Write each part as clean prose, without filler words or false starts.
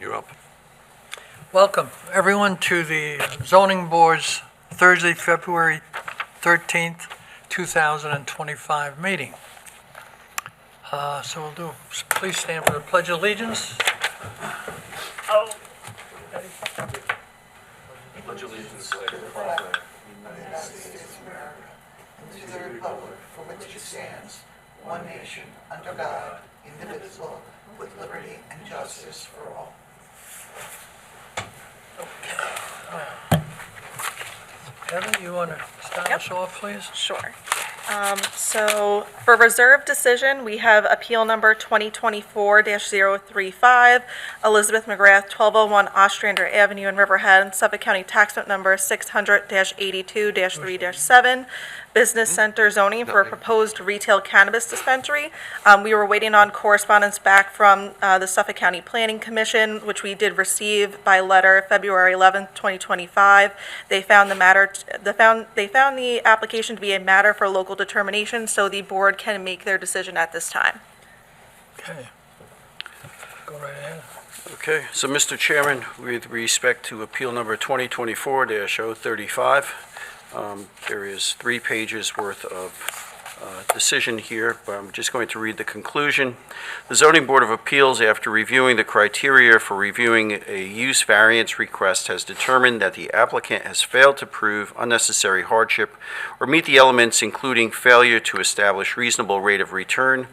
You're up. Welcome, everyone, to the Zoning Board's Thursday, February 13th, 2025 meeting. So we'll do, please stand for the Pledge of Allegiance. Pledge allegiance to the flag of the United States of America and to the republic for which it stands, one nation, under God, indivisible, with liberty and justice for all. Heather, you want to start us off, please? Sure. So for reserved decision, we have appeal number 2024-035, Elizabeth McGrath, 1201 Ostrander Avenue in Riverhead, Suffolk County Tax Note Number 600-82-3-7, Business Center zoning for a proposed retail cannabis dispensary. We were waiting on correspondence back from the Suffolk County Planning Commission, which we did receive by letter February 11th, 2025. They found the application to be a matter for local determination, so the board can make their decision at this time. Okay. Go right ahead. Okay, so Mr. Chairman, with respect to appeal number 2024-035, there is 3 pages worth of decision here, but I'm just going to read the conclusion. The Zoning Board of Appeals, after reviewing the criteria for reviewing a use variance request, has determined that the applicant has failed to prove unnecessary hardship or meet the elements including failure to establish reasonable rate of return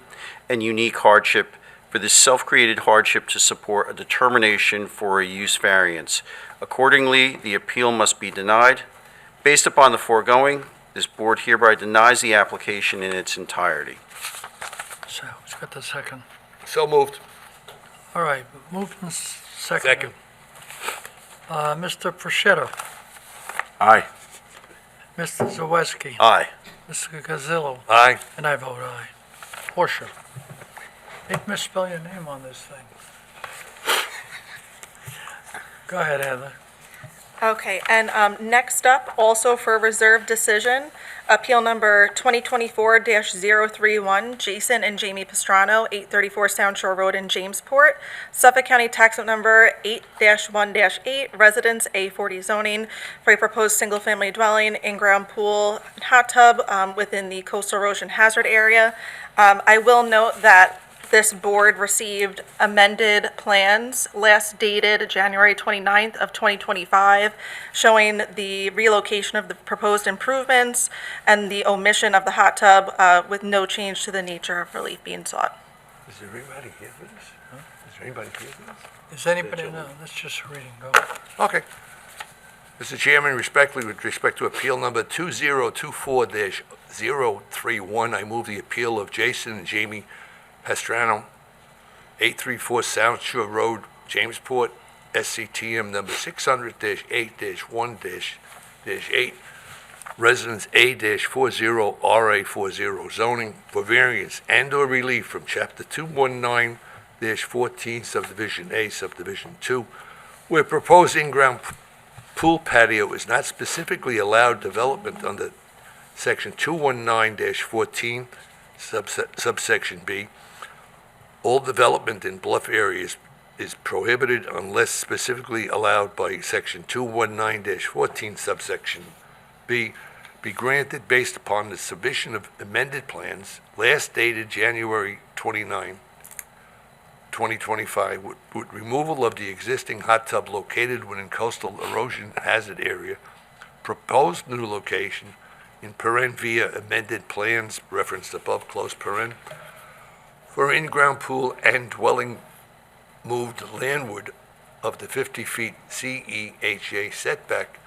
and unique hardship for this self-created hardship to support a determination for a use variance. Accordingly, the appeal must be denied. Based upon the foregoing, this board hereby denies the application in its entirety. So, who's got the second? So moved. All right, moved and second. Mr. Prosciutto, Aye. Mr. Zaweski, Aye. Mr. Gazillo, Aye. and I vote aye. Portia. Hate to misspell your name on this thing. Go ahead, Heather. Okay, and next up, also for reserved decision, appeal number 2024-031, Jason and Jamie Pastrano, 834 Sound Shore Road in Jamesport, Suffolk County Tax Note Number 8-1-8, Residence A40 zoning for a proposed single-family dwelling, in-ground pool, hot tub within the coastal erosion hazard area. I will note that this board received amended plans last dated January 29th of 2025, showing the relocation of the proposed improvements and the omission of the hot tub with no change to the nature of relief being sought. Is there anybody here for this? Huh? Is there anybody here for this? Is anybody, no, that's just a reading, go. Okay. Mr. Chairman, respectfully, with respect to appeal number 2024-031, I move the appeal of Jason and Jamie Pastrano, 834 South Shore Road, Jamesport, SCTM number 600-8-1-8, Residence A-40, RA40, zoning for variance and/or relief from Chapter 219-14, Subdivision A, Subdivision 2, where proposed in-ground pool patio is not specifically allowed development under Section 219-14, Subsection B. All development in bluff areas is prohibited unless specifically allowed by Section 219-14, Subsection B, be granted based upon the submission of amended plans last dated January 29, 2025, with removal of the existing hot tub located within coastal erosion hazard area, proposed new location in paren via amended plans referenced above, close paren, for in-ground pool and dwelling moved landward of the 50 feet CEHA setback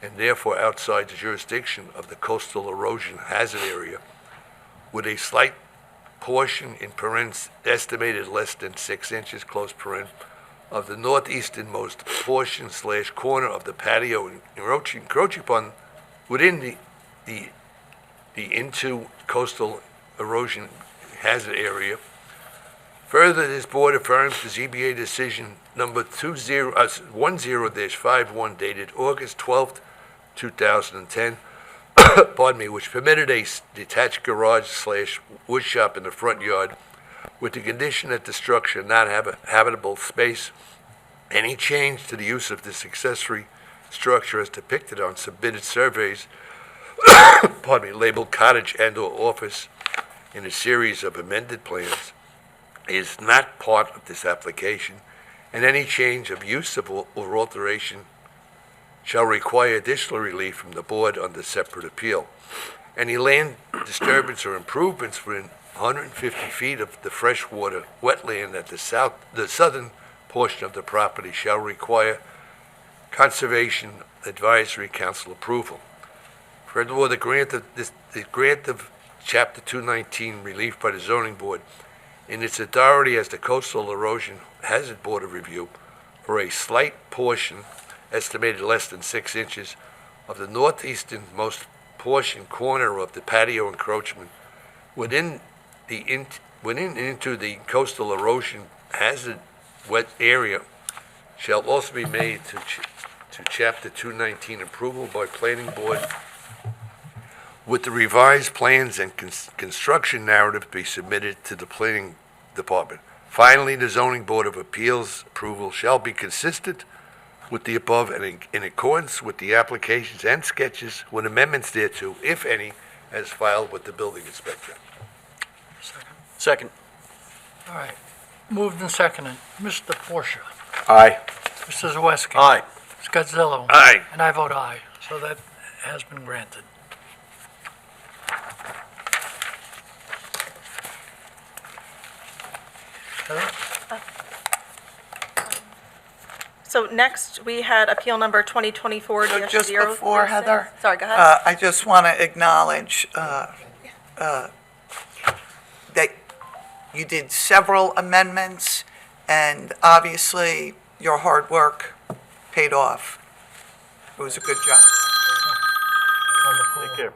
and therefore outside the jurisdiction of the coastal erosion hazard area, with a slight portion in parens estimated less than 6 inches, close paren, of the northeasternmost portion / corner of the patio encroaching upon within the into coastal erosion hazard area. Further, this board affirms the ZBA decision number 10-51 dated August 12th, 2010, pardon me, which permitted a detached garage / wood shop in the front yard with the condition that the structure not have a habitable space Any change to the use of this accessory structure as depicted on submitted surveys, pardon me, labeled cottage and/or office in a series of amended plans is not part of this application, and any change of use of or alteration shall require additional relief from the board under separate appeal. Any land disturbance or improvements within 150 feet of the freshwater wetland at the southern portion of the property shall require Conservation Advisory Council approval. Furthermore, the grant of Chapter 219 relief by the zoning board in its authority as the Coastal Erosion Hazard Board of Review for a slight portion, estimated less than 6 inches, of the northeasternmost portion corner of the patio encroachment within into the coastal erosion hazard wet area shall also be made to Chapter 219 approval by Planning Board with the revised plans and construction narrative be submitted to the Planning Department. Finally, the Zoning Board of Appeals approval shall be consistent with the above and in accordance with the applications and sketches with amendments thereto, if any, as filed with the building inspector. Second. All right. Moved and seconded. Mr. Porsche. Aye. Mr. Zawiski. Aye. Ms. Gazzello. Aye. And I vote aye. So that has been granted. Heather? So next, we had appeal number 2024-036. Just before, Heather, Sorry, go ahead. I just want to acknowledge that you did several amendments, and obviously, your hard work paid off. It was a good job. Wonderful. Take care.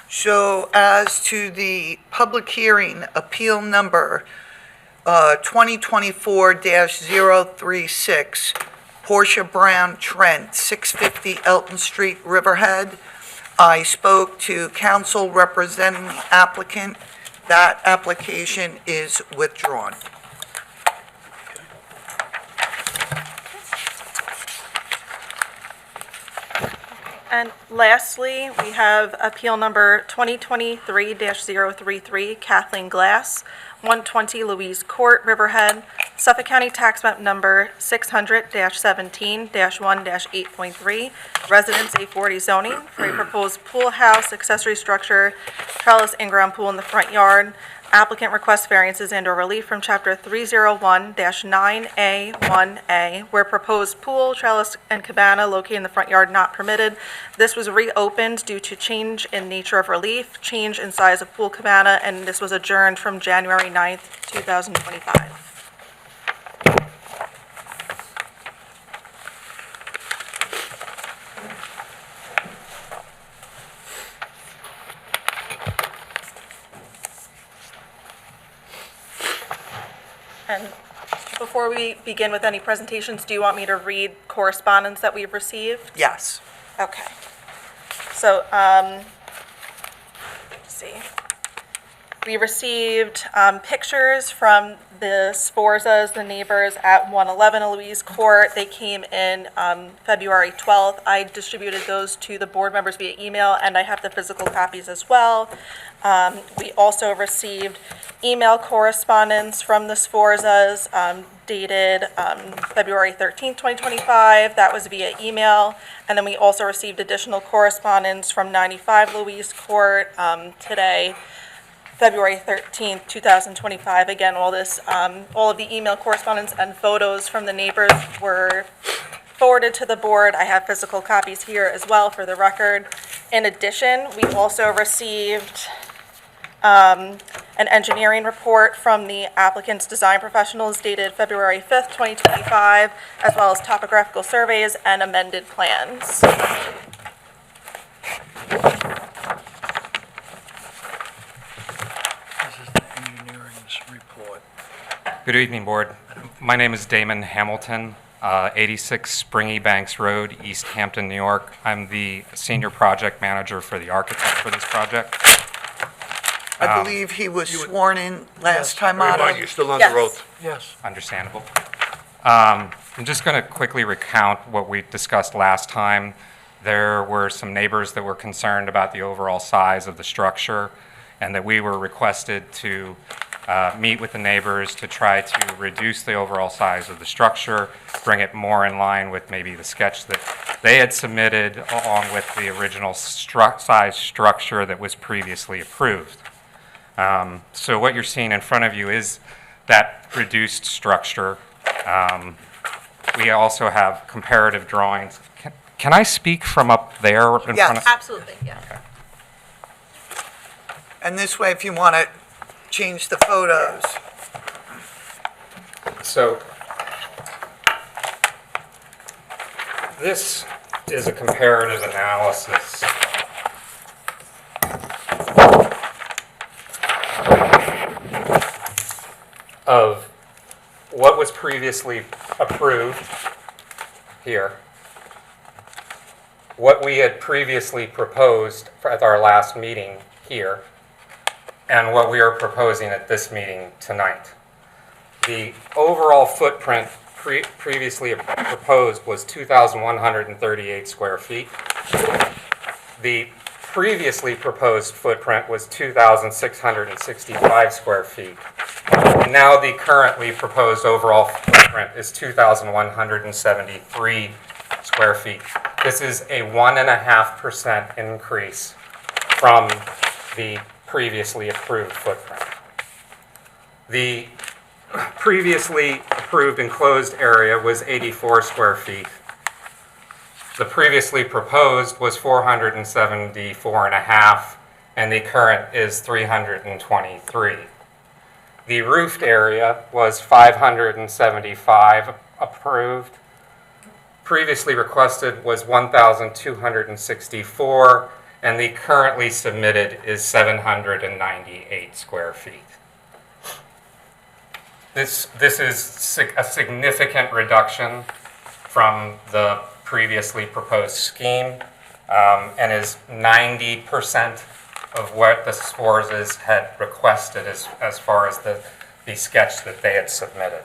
So as to the public hearing, appeal number 2024-036, Portia Brown Trent, 650 Elton Street, Riverhead. I spoke to counsel representing the applicant. That application is withdrawn. And lastly, we have appeal number 2023-033, Kathleen Glass, 120 Louise Court, Riverhead, Suffolk County Tax Map Number 600-17-1-8.3, Residence A40 zoning for a proposed pool house accessory structure, trellis Inground Pool in the front yard. Applicant requests variances and/or relief from Chapter 301-9A1A, where proposed pool, trellis, and cabana located in the front yard not permitted. This was reopened due to change in nature of relief, change in size of pool cabana, and this was adjourned from January 9th, 2025. And before we begin with any presentations, do you want me to read correspondence that we've received? Yes. Okay. So, let's see. We received pictures from the Sforzas, the neighbors at 111 Louise Court. They came in February 12th. I distributed those to the board members via email, and I have the physical copies as well. We also received email correspondence from the Sforzas dated February 13th, 2025. That was via email. And then we also received additional correspondence from 95 Louise Court today, February 13th, 2025. Again, all of the email correspondence and photos from the neighbors were forwarded to the board. I have physical copies here as well for the record. In addition, we also received an engineering report from the applicant's design professionals dated February 5th, 2025, as well as topographical surveys and amended plans. This is the engineering's report. Good evening, Board. My name is Damon Hamilton. 86 Springy Banks Road, East Hampton, New York. I'm the senior project manager for the architect for this project. I believe he was sworn in last time Bear in out. mind, you're still Yes. under oath. Yes. Understandable. I'm just going to quickly recount what we discussed last time. There were some neighbors that were concerned about the overall size of the structure, and that we were requested to meet with the neighbors to try to reduce the overall size of the structure, bring it more in line with maybe the sketch that they had submitted, along with the original size structure that was previously approved. So what you're seeing in front of you is that reduced structure. We also have comparative drawings. Can I speak from up there in Yes. front of? Absolutely, yeah. And this way, if you want to change the photos. So this is a comparative analysis of what was previously approved here, what we had previously proposed at our last meeting here, and what we are proposing at this meeting tonight. The overall footprint previously proposed was 2,138 square feet. The previously proposed footprint was 2,665 square feet. And now the currently proposed overall footprint is 2,173 square feet. This is a 1.5% increase from the previously approved footprint. The previously approved enclosed area was 84 square feet. The previously proposed was 474.5, and the current is 323. The roofed area was 575 approved. Previously requested was 1,264, and the currently submitted is 798 square feet. This is a significant reduction from the previously proposed scheme, and is 90% of what the Sforzes had requested as far as the sketch that they had submitted.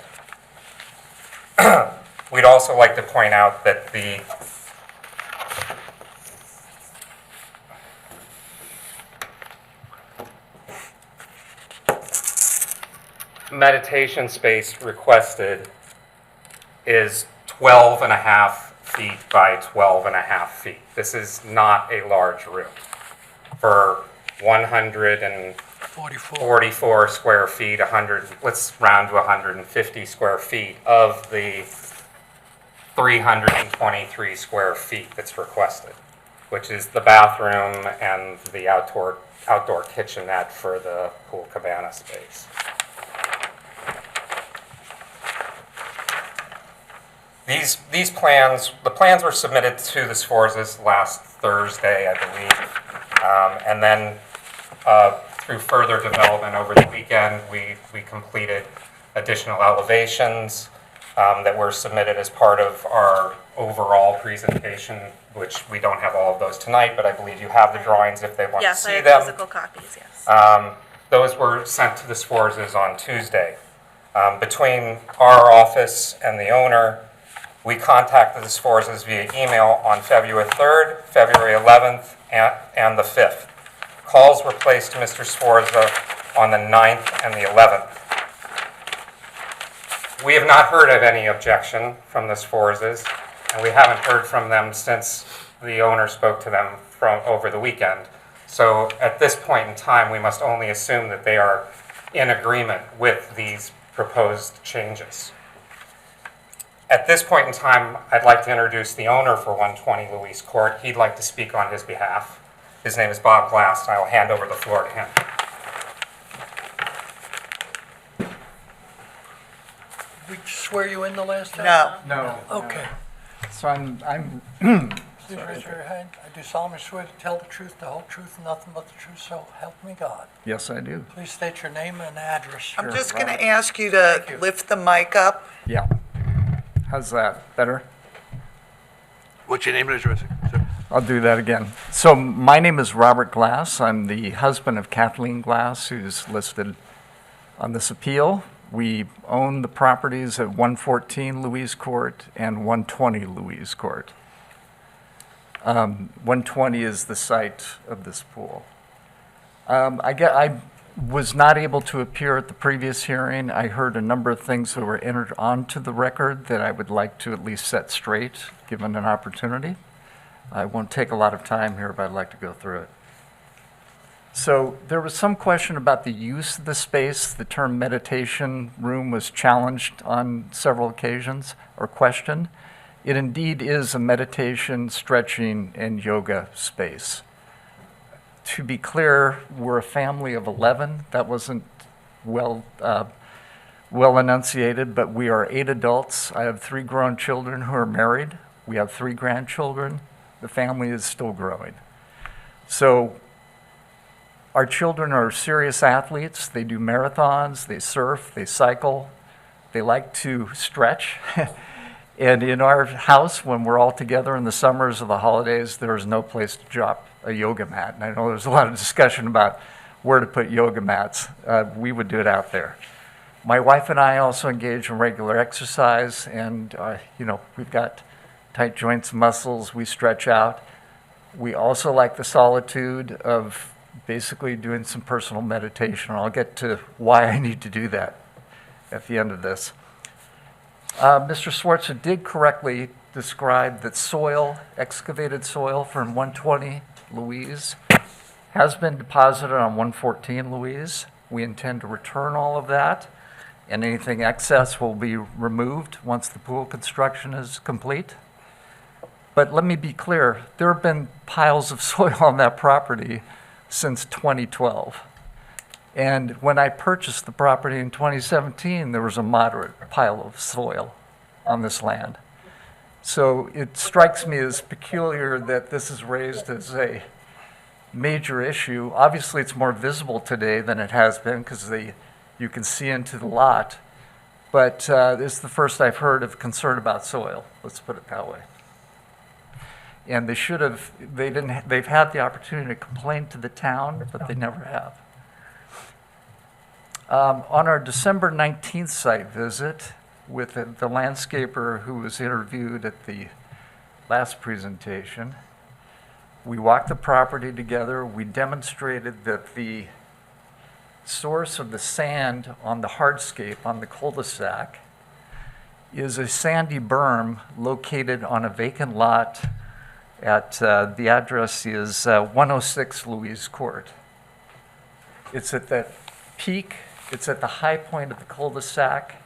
We'd also like to point out that the meditation space requested is 12.5 feet by 12.5 feet. This is not a large room. For 44. 144 square feet, 100, let's round to 150 square feet of the 323 square feet that's requested, which is the bathroom and the outdoor kitchenette for the pool cabana space. These plans, the plans were submitted to the Sforzes last Thursday, I believe, and then through further development over the weekend, we completed additional elevations that were submitted as part of our overall presentation, which we don't have all of those tonight, but I believe you have the drawings if they want to Yes, I see have them. physical copies, yes. Those were sent to the Sforzes on Tuesday. Between our office and the owner, we contacted the Sforzes via email on February 3rd, February 11th, and the 5th. Calls were placed to Mr. Sforza on the 9th and the 11th. We have not heard of any objection from the Sforzes, and we haven't heard from them since the owner spoke to them over the weekend. So at this point in time, we must only assume that they are in agreement with these proposed changes. At this point in time, I'd like to introduce the owner for 120 Louise Court. He'd like to speak on his behalf. His name is Bob Glass, and I will hand over the floor to him. Did we swear you in the last time? No. No. Okay. So I'm Please raise your hand. I do solemnly swear to tell the truth, the whole truth, and nothing but the truth, so help me God. yes, I do. Please state your name and address. I'm just going to ask you to lift the mic up. Yeah. How's that? Better? What's your name and address, sir? I'll do that again. So my name is Robert Glass. I'm the husband of Kathleen Glass, who's listed on this appeal. We own the properties at 114 Louise Court and 120 Louise Court. 120 is the site of this pool. I was not able to appear at the previous hearing. I heard a number of things that were entered onto the record that I would like to at least set straight, given an opportunity. I won't take a lot of time here, but I'd like to go through it. So there was some question about the use of the space. The term meditation room was challenged on several occasions or questioned. It indeed is a meditation, stretching, and yoga space. To be clear, we're a family of 11. That wasn't well enunciated, but we are 8 adults. I have 3 grown children who are married. We have 3 grandchildren. The family is still growing. So our children are serious athletes. They do marathons, they surf, they cycle, they like to stretch. And in our house, when we're all together in the summers or the holidays, there is no place to drop a yoga mat. And I know there's a lot of discussion about where to put yoga mats. We would do it out there. My wife and I also engage in regular exercise, and we've got tight joints and muscles. We stretch out. We also like the solitude of basically doing some personal meditation. I'll get to why I need to do that at the end of this. Mr. Swartzer did correctly describe that soil, excavated soil from 120 Louise, has been deposited on 114 Louise. We intend to return all of that, and anything excess will be removed once the pool construction is complete. But let me be clear, there have been piles of soil on that property since 2012. And when I purchased the property in 2017, there was a moderate pile of soil on this land. So it strikes me as peculiar that this is raised as a major issue. Obviously, it's more visible today than it has been because you can see into the lot. But this is the first I've heard of concern about soil. Let's put it that way. And they've had the opportunity to complain to the town, but they never have. On our December 19th site visit with the landscaper who was interviewed at the last presentation, we walked the property together. We demonstrated that the source of the sand on the hardscape on the cul-de-sac is a sandy berm located on a vacant lot at the address is 106 Louise Court. It's at the peak. It's at the high point of the cul-de-sac.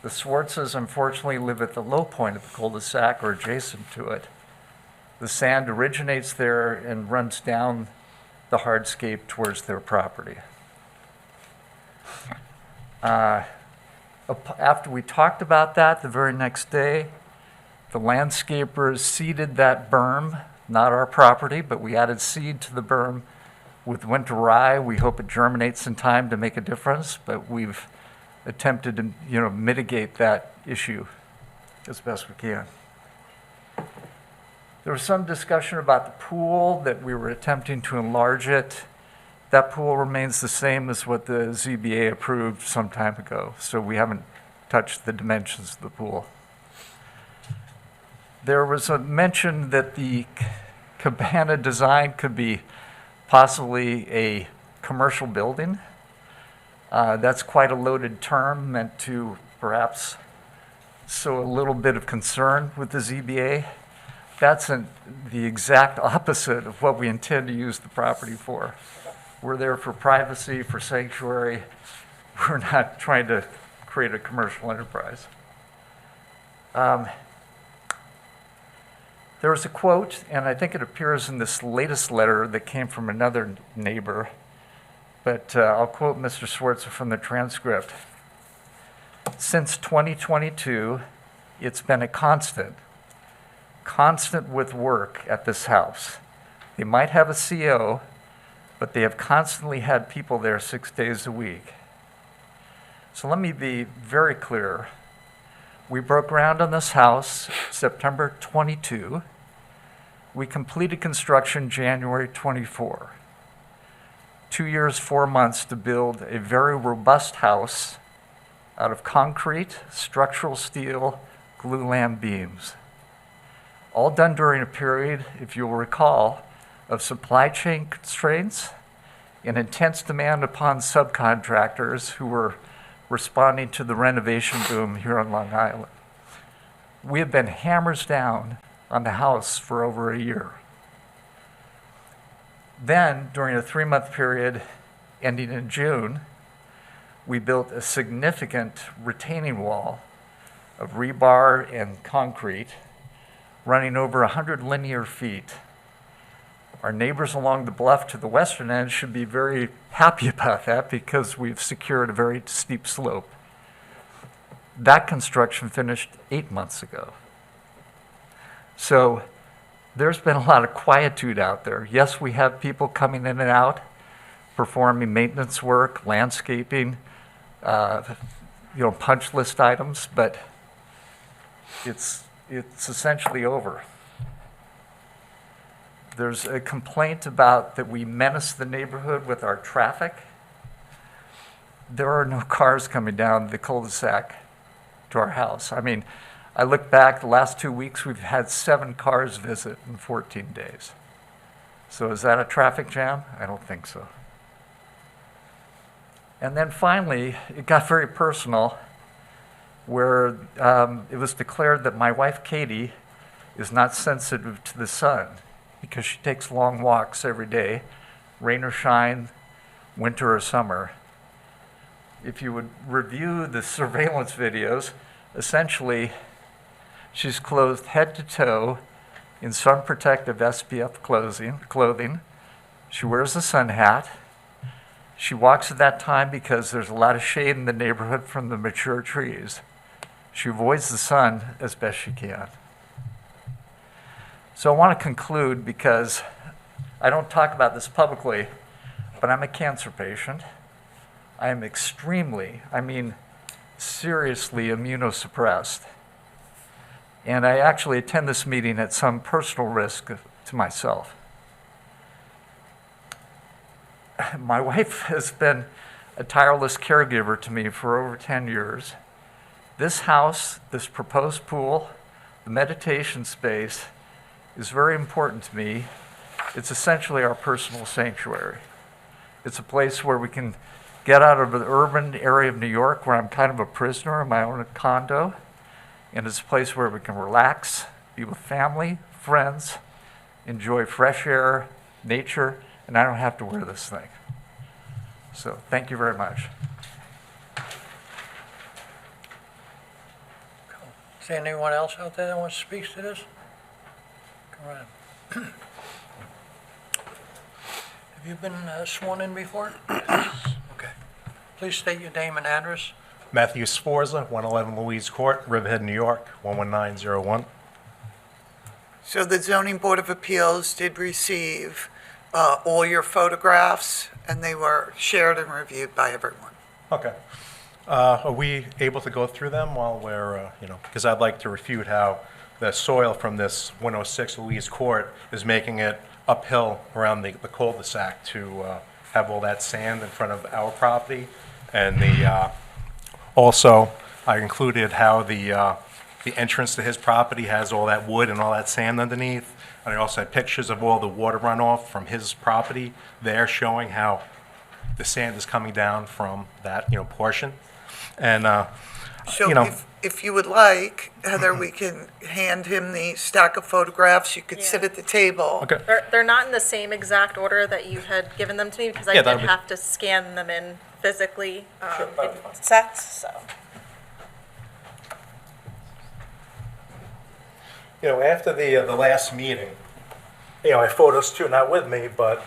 The Swartzes, unfortunately, live at the low point of the cul-de-sac or adjacent to it. The sand originates there and runs down the hardscape towards their property. After we talked about that, the very next day, the landscapers seeded that berm, not our property, but we added seed to the berm with winter rye. We hope it germinates in time to make a difference, but we've attempted to mitigate that issue as best we can. There was some discussion about the pool, that we were attempting to enlarge it. That pool remains the same as what the ZBA approved some time ago, so we haven't touched the dimensions of the pool. There was a mention that the cabana design could be possibly a commercial building. That's quite a loaded term, meant to perhaps sow a little bit of concern with the ZBA. That's the exact opposite of what we intend to use the property for. We're there for privacy, for sanctuary. We're not trying to create a commercial enterprise. There was a quote, and I think it appears in this latest letter that came from another neighbor, but I'll quote Mr. Swartzer from the transcript. Since 2022, it's been a constant with work at this house. They might have a CO, but they have constantly had people there 6 days a week. So let me be very clear. We broke ground on this house September 22. We completed construction January 24. 2 years, 4 months to build a very robust house out of concrete, structural steel, glulam beams. All done during a period, if you'll recall, of supply chain constraints and intense demand upon subcontractors who were responding to the renovation boom here on Long Island. We have been hammers down on the house for over a year. Then, during a 3-month period ending in June, we built a significant retaining wall of rebar and concrete running over 100 linear feet. Our neighbors along the bluff to the western end should be very happy about that because we've secured a very steep slope. That construction finished 8 months ago. So there's been a lot of quietude out there. Yes, we have people coming in and out, performing maintenance work, landscaping, punch list items, but it's essentially over. There's a complaint about that we menace the neighborhood with our traffic. There are no cars coming down the cul-de-sac to our house. I mean, I look back, the last 2 weeks, we've had 7 cars visit in 14 days. So is that a traffic jam? I don't think so. And then finally, it got very personal, where it was declared that my wife, Katie, is not sensitive to the sun because she takes long walks every day, rain or shine, winter or summer. If you would review the surveillance videos, essentially, she's clothed head to toe in sun protective SPF clothing. She wears a sun hat. She walks at that time because there's a lot of shade in the neighborhood from the mature trees. She avoids the sun as best she can. So I want to conclude because I don't talk about this publicly, but I'm a cancer patient. I am extremely, seriously immunosuppressed. And I actually attend this meeting at some personal risk to myself. My wife has been a tireless caregiver to me for over 10 years. This house, this proposed pool, the meditation space is very important to me. It's essentially our personal sanctuary. It's a place where we can get out of the urban area of New York where I'm kind of a prisoner in my own condo. And it's a place where we can relax, be with family, friends, enjoy fresh air, nature, and I don't have to wear this thing. So thank you very much. Is there anyone else out there that wants to speak to this? Come on. Have you been sworn in before? Okay. Please state your name and address. Matthew Sforza, 111 Louise Court, Riverhead, New York, 11901. So the Zoning Board of Appeals did receive all your photographs, and they were shared and reviewed by everyone. Okay. Are we able to go through them while we're, because I'd like to refute how the soil from this 106 Louise Court is making it uphill around the cul-de-sac to have all that sand in front of our property. And also, I included how the entrance to his property has all that wood and all that sand underneath. And I also had pictures of all the water runoff from his property there showing how the sand is coming down from that, portion. And, So if you would like, Heather, we can hand him the stack of photographs. You could sit Yeah. at the table. Okay. They're not in the same exact order that you had given them to me because I Yeah, did that'd be- have to scan them in physically in sets, so. After the last meeting, I had photos too, not with me, but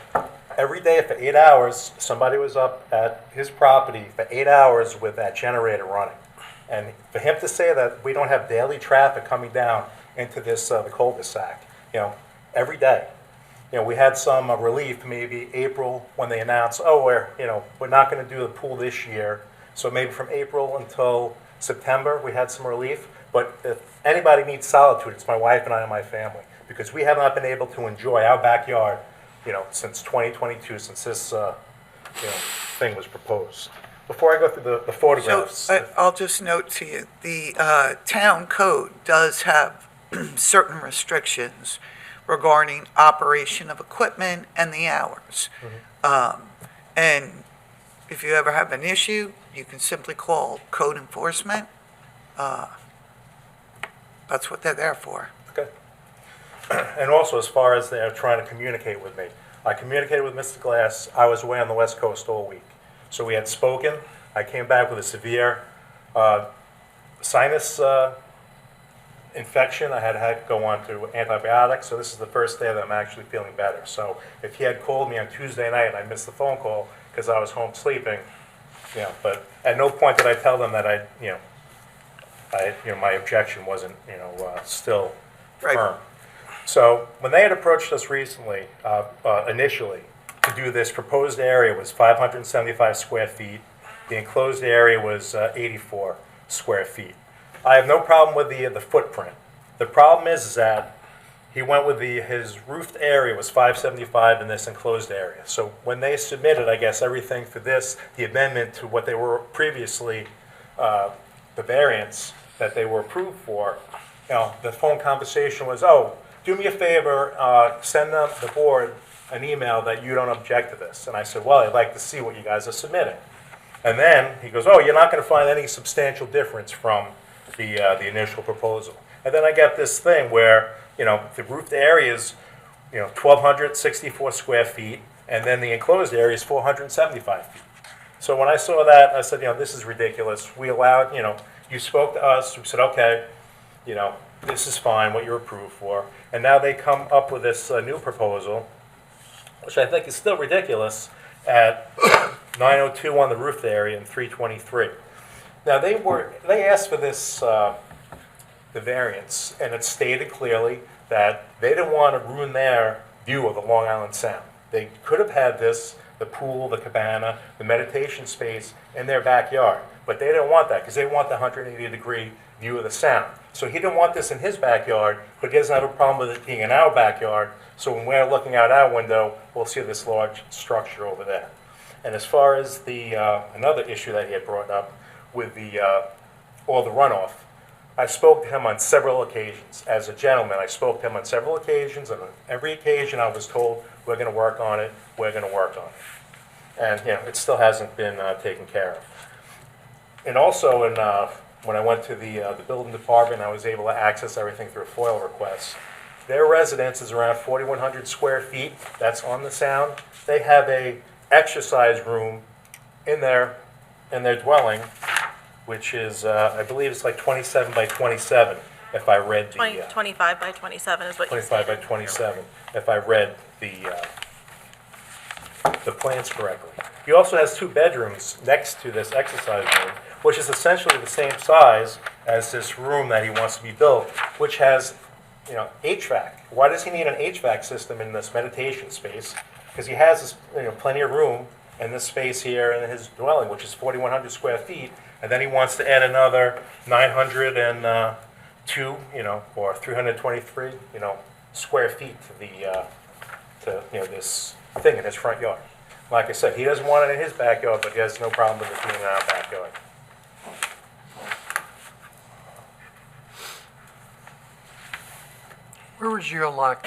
every day for 8 hours, somebody was up at his property for 8 hours with that generator running. And for him to say that we don't have daily traffic coming down into this, the cul-de-sac, every day. We had some relief, maybe April, when they announced, we're not going to do the pool this year. So maybe from April until September, we had some relief. But if anybody needs solitude, it's my wife and I and my family, because we have not been able to enjoy our backyard, since 2022, since this, thing was proposed. Before I go through the photographs. So I'll just note to you, the town code does have certain restrictions regarding operation of equipment and the hours. And if you ever have an issue, you can simply call code enforcement. That's what they're there for. Okay. And also, as far as they're trying to communicate with me, I communicated with Mr. Glass. I was away on the West Coast all week. So we had spoken. I came back with a severe sinus infection. I had to go on to antibiotics. So this is the first day that I'm actually feeling better. So if he had called me on Tuesday night and I missed the phone call because I was home sleeping, but at no point did I tell them that my objection wasn't, still Right. firm. So when they had approached us recently, initially, to do this, proposed area was 575 square feet. The enclosed area was 84 square feet. I have no problem with the footprint. The problem is that he went with his roofed area was 575 in this enclosed area. So when they submitted, I guess, everything for this, the amendment to what they were previously, the variance that they were approved for, the phone conversation was, oh, do me a favor, send the board an email that you don't object to this. And I said, well, I'd like to see what you guys are submitting. And then he goes, oh, you're not going to find any substantial difference from the initial proposal. And then I get this thing where, the roofed area is, 1,264 square feet, and then the enclosed area is 475 feet. So when I saw that, I said, this is ridiculous. We allowed, you spoke to us, we said, okay, this is fine, what you're approved for. And now they come up with this new proposal, which I think is still ridiculous, at 902 on the roof area and 323. Now, they asked for this, the variance, and it stated clearly that they didn't want to ruin their view of the Long Island Sound. They could have had this, the pool, the cabana, the meditation space in their backyard, but they didn't want that because they want the 180-degree view of the sound. So he didn't want this in his backyard, but he doesn't have a problem with it being in our backyard. So when we're looking out our window, we'll see this large structure over there. And as far as the another issue that he had brought up with all the runoff, I spoke to him on several occasions. As a gentleman, I spoke to him on several occasions, and on every occasion I was told, we're going to work on it, we're going to work on it. And it still hasn't been taken care of. And also, when I went to the building department, I was able to access everything through a FOIL request. Their residence is around 4,100 square feet. That's on the sound. They have a exercise room in their dwelling, which is, I believe it's like 27 by 27, if I read the... 25 by 27 is what you 25 by stated. 27, if I read the plans correctly. He also has 2 bedrooms next to this exercise room, which is essentially the same size as this room that he wants to be built, which has, HVAC. Why does he need an HVAC system in this meditation space? Because he has this, plenty of room in this space here in his dwelling, which is 4,100 square feet, and then he wants to add another 902, or 323, square feet to this thing in his front yard. Like I said, he doesn't want it in his backyard, but he has no problem with it being in our backyard. Where is your lot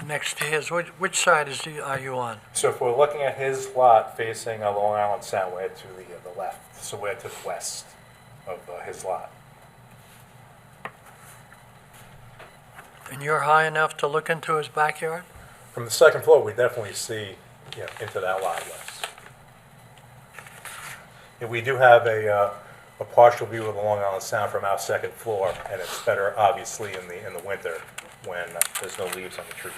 next to his? Which side are you on? So if we're looking at his lot facing Long Island Sound, we're to the left, so we're to the west of his lot. And you're high enough to look into his backyard? From the second floor, we definitely see into that lot, yes. And we do have a partial view of the Long Island Sound from our second floor, and it's better, obviously, in the winter when there's no leaves on the trees.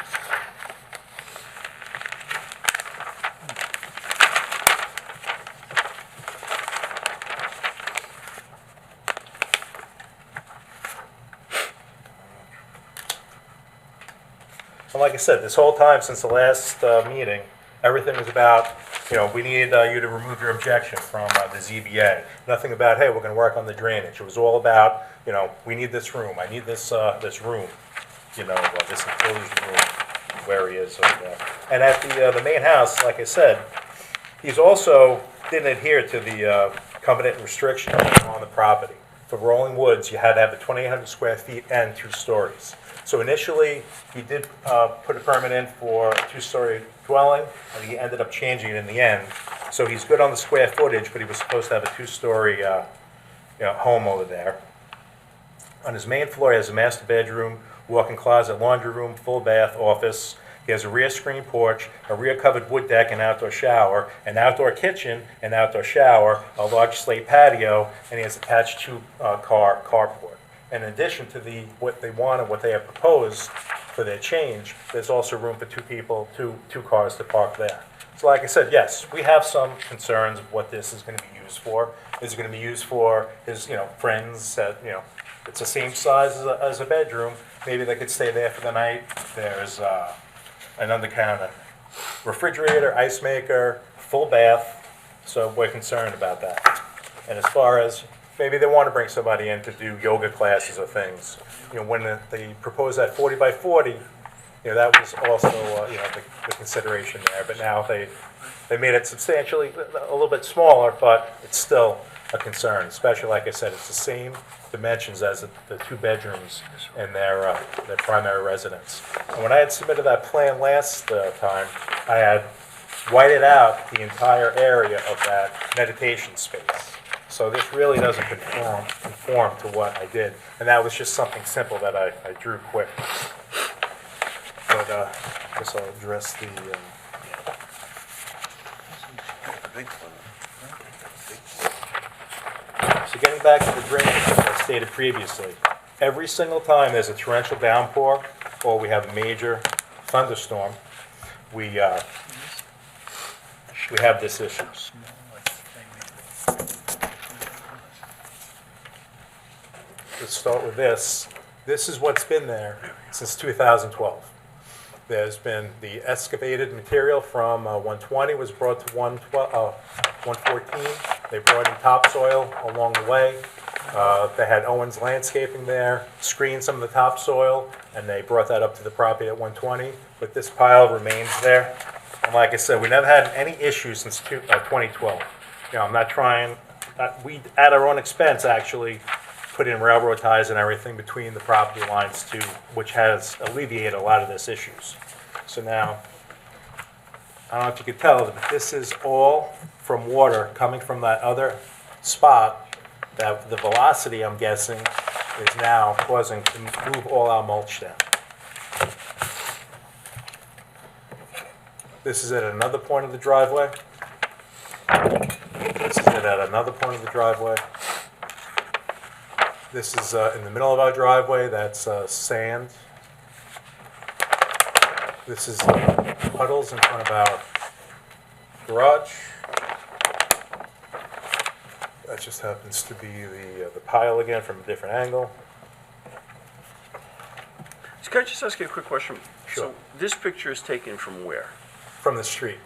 And like I said, this whole time since the last meeting, everything was about we need you to remove your objection from the ZBA. Nothing about, hey, we're going to work on the drainage. It was all about, we need this room. I need this room, this enclosed room where he is over there. And at the main house, like I said, he's also didn't adhere to the covenant restriction on the property. For Rolling Woods, you had to have the 2,800 square feet and 2 stories. So initially, he did put a permit in for a 2-story dwelling, and he ended up changing it in the end. So he's good on the square footage, but he was supposed to have a 2-story home over there. On his main floor, he has a master bedroom, walk-in closet, laundry room, full bath, office. He has a rear screen porch, a rear covered wood deck, an outdoor shower, an outdoor kitchen, an outdoor shower, a large slate patio, and he has attached 2-car carport. In addition to what they wanted, what they have proposed for their change, there's also room for 2 people, two cars to park there. So like I said, yes, we have some concerns of what this is going to be used for. Is it going to be used for his, friends that, it's the same size as a bedroom. Maybe they could stay there for the night. There's an under-counter refrigerator, ice maker, full bath. So we're concerned about that. And as far as maybe they want to bring somebody in to do yoga classes or things. When they proposed that 40 by 40, that was also, the consideration there. But now they made it substantially, a little bit smaller, but it's still a concern. Especially, like I said, it's the same dimensions as the 2 bedrooms in their primary residence. And when I had submitted that plan last time, I had whited out the entire area of that meditation space. So this really doesn't conform to what I did. And that was just something simple that I drew quick. But I guess I'll address the... So getting back to the drainage, as I stated previously, every single time there's a torrential downpour or we have a major thunderstorm, we have this issue. Let's start with this. This is what's been there since 2012. There's been the excavated material from 120 was brought to 114. They brought in topsoil along the way. They had Owens Landscaping there, screened some of the topsoil, and they brought that up to the property at 120. But this pile remains there. And like I said, we never had any issues since 2012. I'm not trying, we, at our own expense, actually, put in railroad ties and everything between the property lines too, which has alleviated a lot of this issues. So now, I don't know if you could tell, but this is all from water coming from that other spot that the velocity, I'm guessing, is now causing to move all our mulch down. This is at another point of the driveway. This is at another point of the driveway. This is in the middle of our driveway, that's sand. This is puddles in front of our garage. That just happens to be the pile again from a different angle. So can I just ask you a quick question? Sure. So this picture is taken from where? From the street.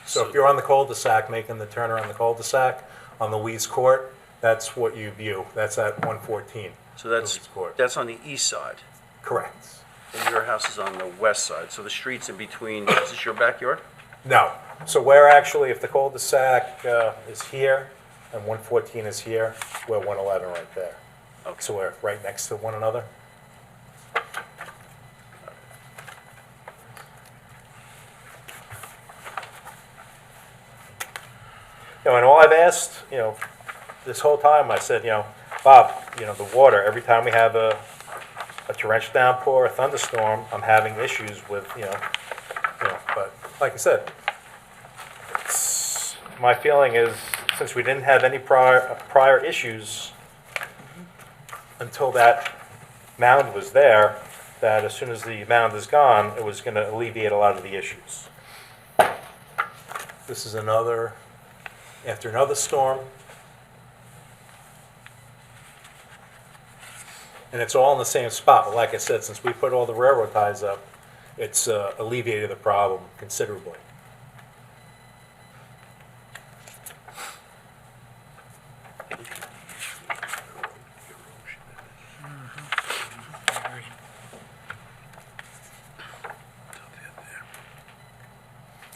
So if you're on the cul-de-sac, making the turn around the cul-de-sac on Louise Court, that's what you view. That's at 114. So Louise Court. that's on the east side, Correct. and your house is on the west side, so the street's in between, is this your backyard? No. So we're actually, if the cul-de-sac is here and 114 is here, we're 111 right there. Okay. So we're right next to one another. And all I've asked, this whole time, I said, Bob, the water, every time we have a torrential downpour, a thunderstorm, I'm having issues with, but like I said, my feeling is, since we didn't have any prior issues until that mound was there, that as soon as the mound is gone, it was going to alleviate a lot of the issues. This is after another storm. And it's all in the same spot. But like I said, since we put all the railroad ties up, it's alleviated the problem considerably.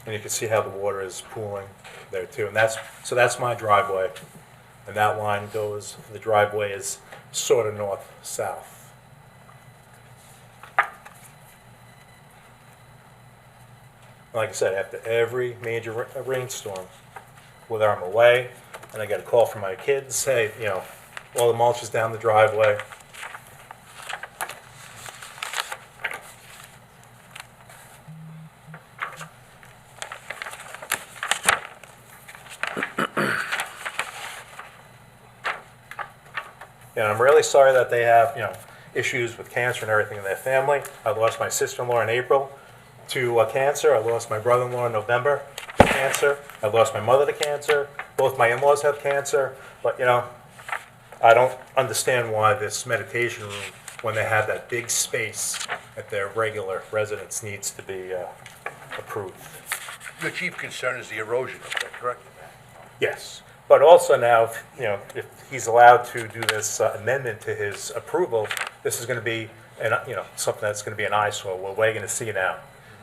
And you can see how the water is pooling there too. And that's my driveway. And that line goes, the driveway is sort of north-south. Like I said, after every major rainstorm, whether I'm away and I get a call from my kids, hey, all the mulch is down the driveway. And I'm really sorry that they have, issues with cancer and everything in their family. I lost my sister-in-law in April to cancer. I lost my brother-in-law in November to cancer. I lost my mother to cancer. Both my in-laws have cancer. But, I don't understand why this meditation room, when they have that big space at their regular residence, needs to be approved. Your chief concern is the erosion of that, correct? Yes, but also now, if he's allowed to do this amendment to his approval, this is going to be, something that's going to be an eyesore. We're waiting to see now,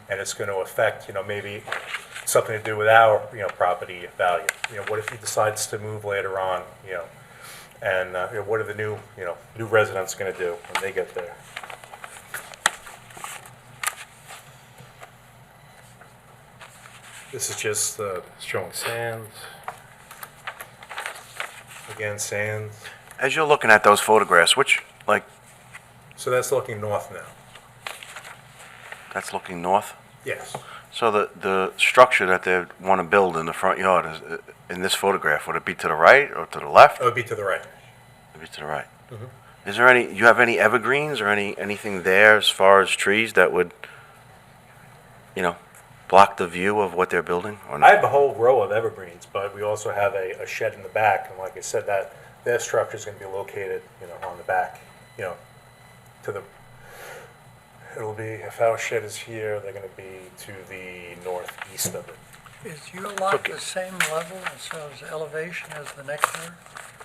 and it's going to affect, maybe something to do with our, property value. What if he decides to move later on, and what are the new, new residents going to do when they get there? This is just showing sand. Again, sand. As you're looking at those photographs, So that's looking north now. that's looking north? Yes. So the structure that they want to build in the front yard is, in this photograph, would it be to the right or to the left? It would be to the right. It'd be to the right. Is there you have any evergreens or anything there as far as trees that would, block the view of what they're building? Or I not? have a whole row of evergreens, but we also have a shed in the back, and like I said, that their structure is going to be located, on the back, to the. It'll be, if our shed is here, they're going to be to the northeast of it. Is your lot the same level as far as elevation as the next door?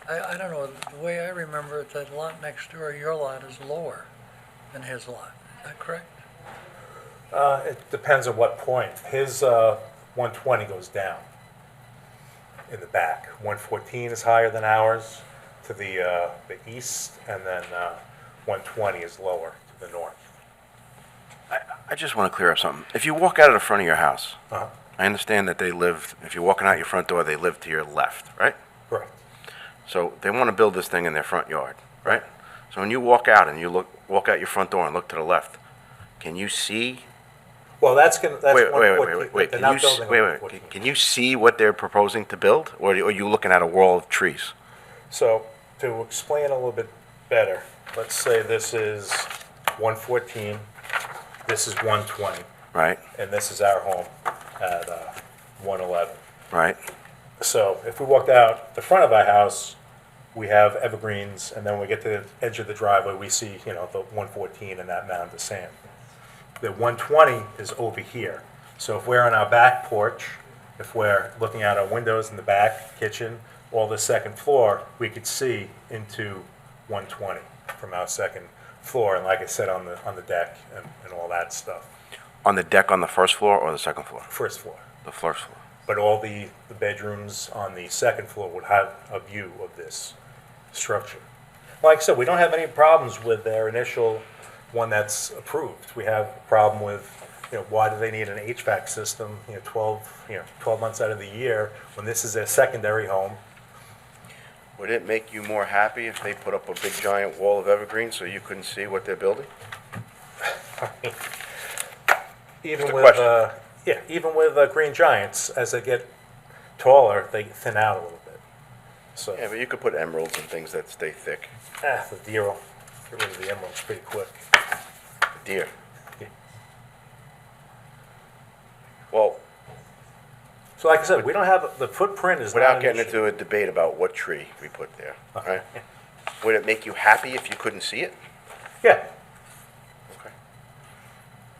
I don't know, the way I remember it, that lot next door, your lot is lower than his lot. Is that correct? It depends on what point. His 120 goes down in the back. 114 is higher than ours to the east, and then 120 is lower to the north. I just want to clear up something. If you walk out of the front of your house, Uh-huh. I understand that if you're walking out your front door, they live to your left, right? Correct. So they want to build this thing in their front yard, right? So when you walk out and you walk out your front door and look to the left, can you see? Well, that's 114. Wait. They're Can not you building on wait. 114. Can you see what they're proposing to build, or are you looking at a wall of trees? So to explain a little bit better, let's say this is 114, this is 120, Right, and this is our home at 111. right. So if we walked out the front of our house, we have evergreens, and then when we get to the edge of the driveway, we see, the 114 and that mound of sand. The 120 is over here. So if we're on our back porch, if we're looking out our windows in the back, kitchen, all the second floor, we could see into 120 from our second floor, and like I said, on the deck and all that stuff. On the deck on the first floor or the second floor? First floor. The first floor. But all the bedrooms on the second floor would have a view of this structure. Like I said, we don't have any problems with their initial one that's approved. We have a problem with, why do they need an HVAC system, 12 months out of the year when this is their secondary home? Would it make you more happy if they put up a big giant wall of evergreens so you couldn't see what they're building? Even Just a with, question. even with Green Giants, as they get taller, they thin out a little bit. So, Yeah, but you could put emeralds and things that stay thick. the deer will get rid of the emeralds pretty quick. Deer. Yeah. Well, So like I said, we don't have, the footprint is not without an getting issue. into a debate about what tree we put there, right? Would it make you happy if you couldn't see it? Yeah, Okay.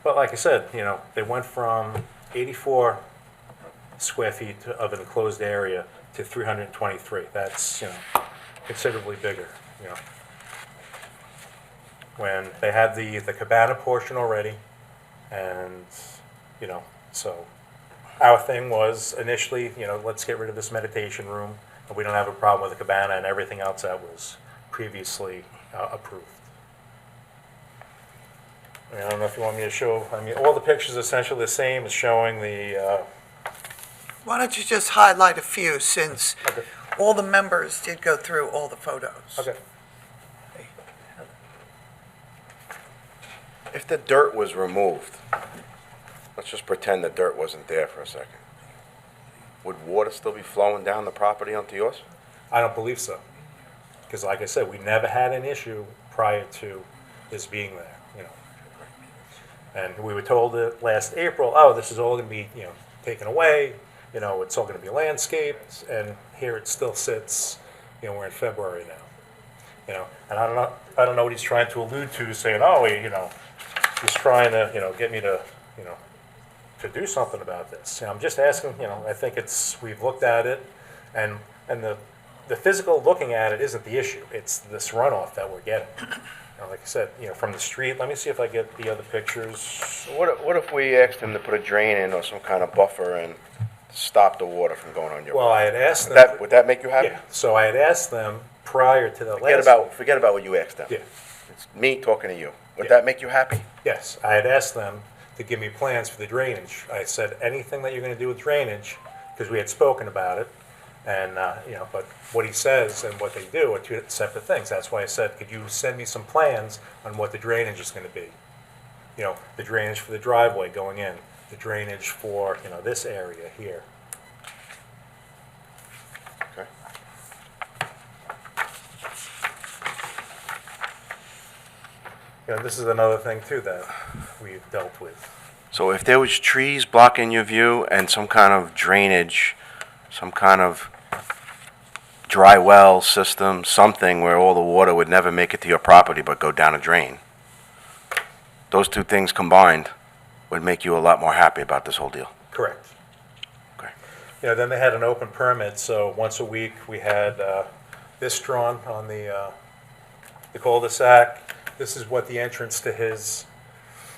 but like I said, they went from 84 square feet of an enclosed area to 323. That's, considerably bigger, When they had the cabana portion already, and, so our thing was initially, let's get rid of this meditation room, and we don't have a problem with the cabana and everything else that was previously approved. I don't know if you want me to show, all the pictures are essentially the same, it's showing the, Why don't you just highlight a few, since okay, all the members did go through all the photos? okay. If the dirt was removed, let's just pretend the dirt wasn't there for a second. Would water still be flowing down the property onto yours? I don't believe so. Because like I said, we never had an issue prior to this being there, And we were told that last April, oh, this is all gonna be, taken away, it's all gonna be landscaped, and here it still sits, we're in February now. And I don't know what he's trying to allude to, saying, oh, he's trying to, get me to, to do something about this. I'm just asking, I think we've looked at it, and the physical looking at it isn't the issue. It's this runoff that we're getting. Like I said, from the street, let me see if I get the other pictures. What if we asked him to put a drain in or some kind of buffer and stop the water from going on your Well, I property? had asked them. Would that make you happy? Yeah, so I had asked them prior to the last. Forget about what you asked them. Yeah, It's me talking to you. Would Yeah. that make you happy? yes, I had asked them to give me plans for the drainage. I said, anything that you're gonna do with drainage, because we had spoken about it, and, but what he says and what they do are two separate things. That's why I said, could you send me some plans on what the drainage is gonna be? The drainage for the driveway going in, the drainage for, this area here. Okay. This is another thing too that we've dealt with. So if there was trees blocking your view and some kind of drainage, some kind of dry well system, something where all the water would never make it to your property but go down a drain, those two things combined would make you a lot more happy about this whole deal. Correct. Okay. Then they had an open permit, so once a week we had this drawn on the cul-de-sac. This is what the entrance to his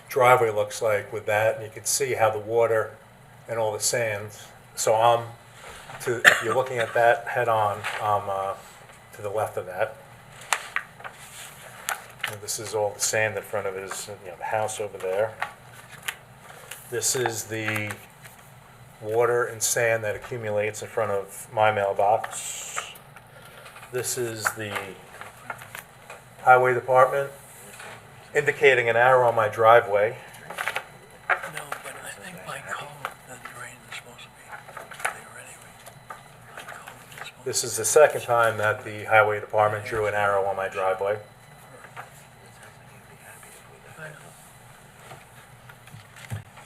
driveway looks like with that, and you can see how the water and all the sand. So if you're looking at that head-on, I'm to the left of that. And this is all the sand in front of his, the house over there. This is the water and sand that accumulates in front of my mailbox. This is the highway department indicating an arrow on my driveway. No, but I think by code, the drain is supposed to be there anyway. By code, it's supposed This is the second time that the highway department drew an arrow on my driveway.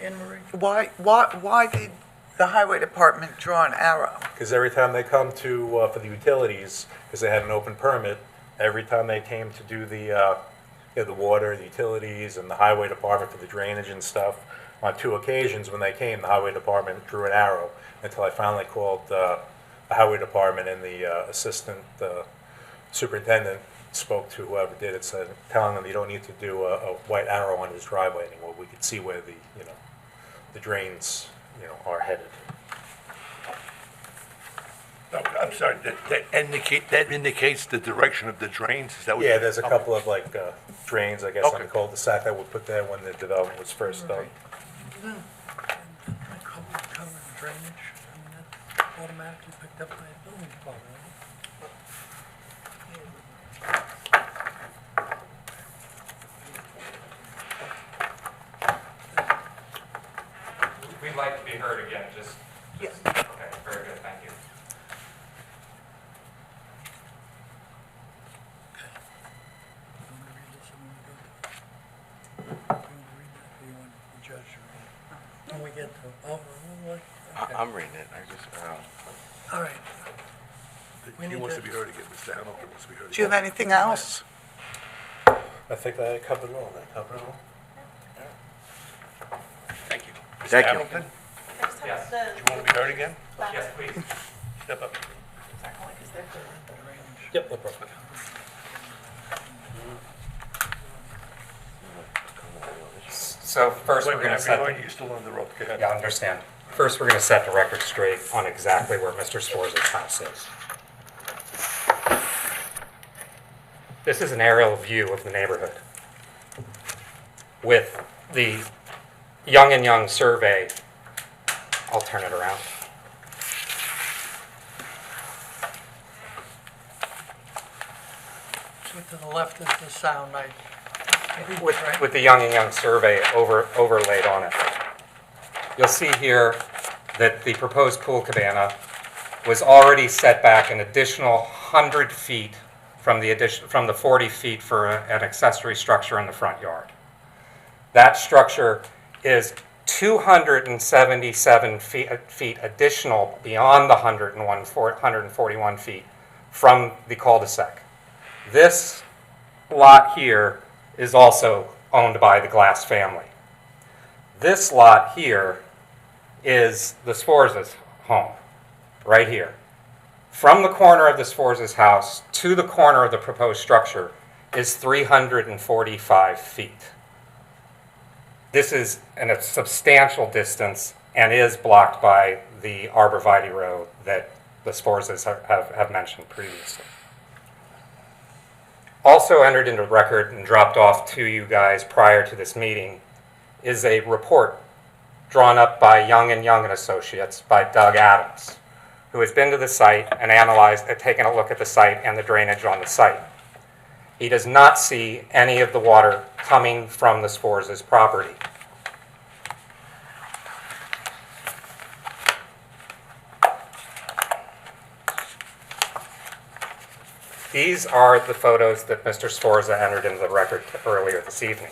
Anne Marie? Why did the highway department draw an arrow? Because every time they come to, for the utilities, because they had an open permit, every time they came to do the water, the utilities, and the highway department for the drainage and stuff, on 2 occasions when they came, the highway department drew an arrow, until I finally called the highway department, and the assistant superintendent spoke to whoever did it, said, telling them you don't need to do a white arrow on his driveway anymore. We could see where the drains, are headed. Oh, I'm sorry, that indicates the direction of the drains? Is that what? Yeah, there's a couple of drains, I guess, on the Okay. cul-de-sac that were put there when the development was first done. Didn't the cover drainage, that's automatically picked up by a building department, right? We'd like to be heard again, just. Yes. Okay, very good, thank you. You want to read this when we go to? You want to read that, or you want the judge to read it? When we get to, okay. I'm reading it. All right. We He need wants to- to be heard again, Mr. Hanover wants to be heard again. Do you have anything else? I think I covered it all. Thank you. Mr. Thank you. Hamilton, Yes, do you want to be heard again? yes, please. Step up. Yep, no problem. So first, we're going to set, You're still on the rope, go ahead. yeah, I understand. First, we're going to set the record straight on exactly where Mr. Sforza's house is. This is an aerial view of the neighborhood with the Young and Young survey. I'll turn it around. So to the left is the sound night. With the Young and Young survey overlaid on it. You'll see here that the proposed pool cabana was already set back an additional 100 feet from the 40 feet for an accessory structure in the front yard. That structure is 277 feet additional beyond the 141 feet from the cul-de-sac. This lot here is also owned by the Glass family. This lot here is the Sforza's home, right here. From the corner of the Sforza's house to the corner of the proposed structure is 345 feet. This is a substantial distance and is blocked by the arborvitae row that the Sforzas have mentioned previously. Also entered into record and dropped off to you guys prior to this meeting is a report drawn up by Young and Young and Associates by Doug Adams, who has been to the site and taken a look at the site and the drainage on the site. He does not see any of the water coming from the Sforza's property. These are the photos that Mr. Sforza entered into the record earlier this evening.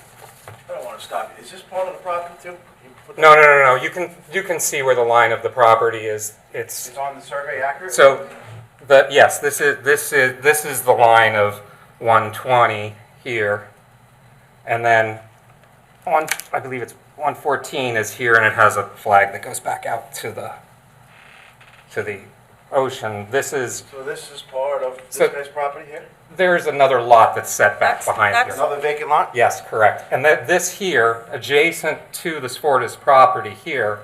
I don't want to stop you. Is this part of the property too? No. You can see where the line of the property is. It's on the survey accurate? So, yes, this is the line of 120 here, and then I believe it's 114 is here, and it has a flag that goes back out to the ocean. So this is part of this guy's property here? There's another lot that's set back behind here. Another vacant lot? Yes, correct. And this here, adjacent to the Sforza's property here,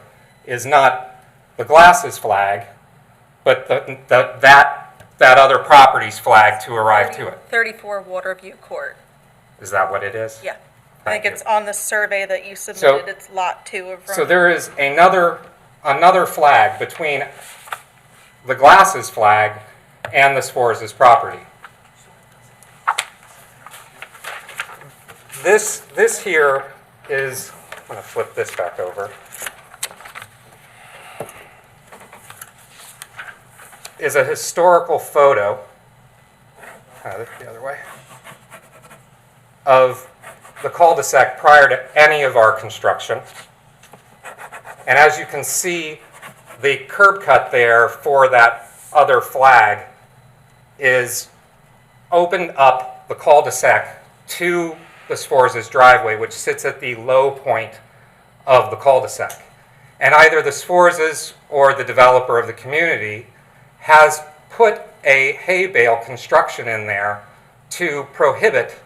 is not the Glass's flag, but that other property's flag to arrive to it. 34 Waterview Court. Is that what it is? Yeah. I Thank think it's you. on the survey that you submitted. It's lot 2 of. So there is another flag between the Glass's flag and the Sforza's property. This here is, I'm going to flip this back over, is a historical photo, the other way, of the cul-de-sac prior to any of our construction. And as you can see, the curb cut there for that other flag is opened up the cul-de-sac to the Sforza's driveway, which sits at the low point of the cul-de-sac. And either the Sforza's or the developer of the community has put a hay bale construction in there to prohibit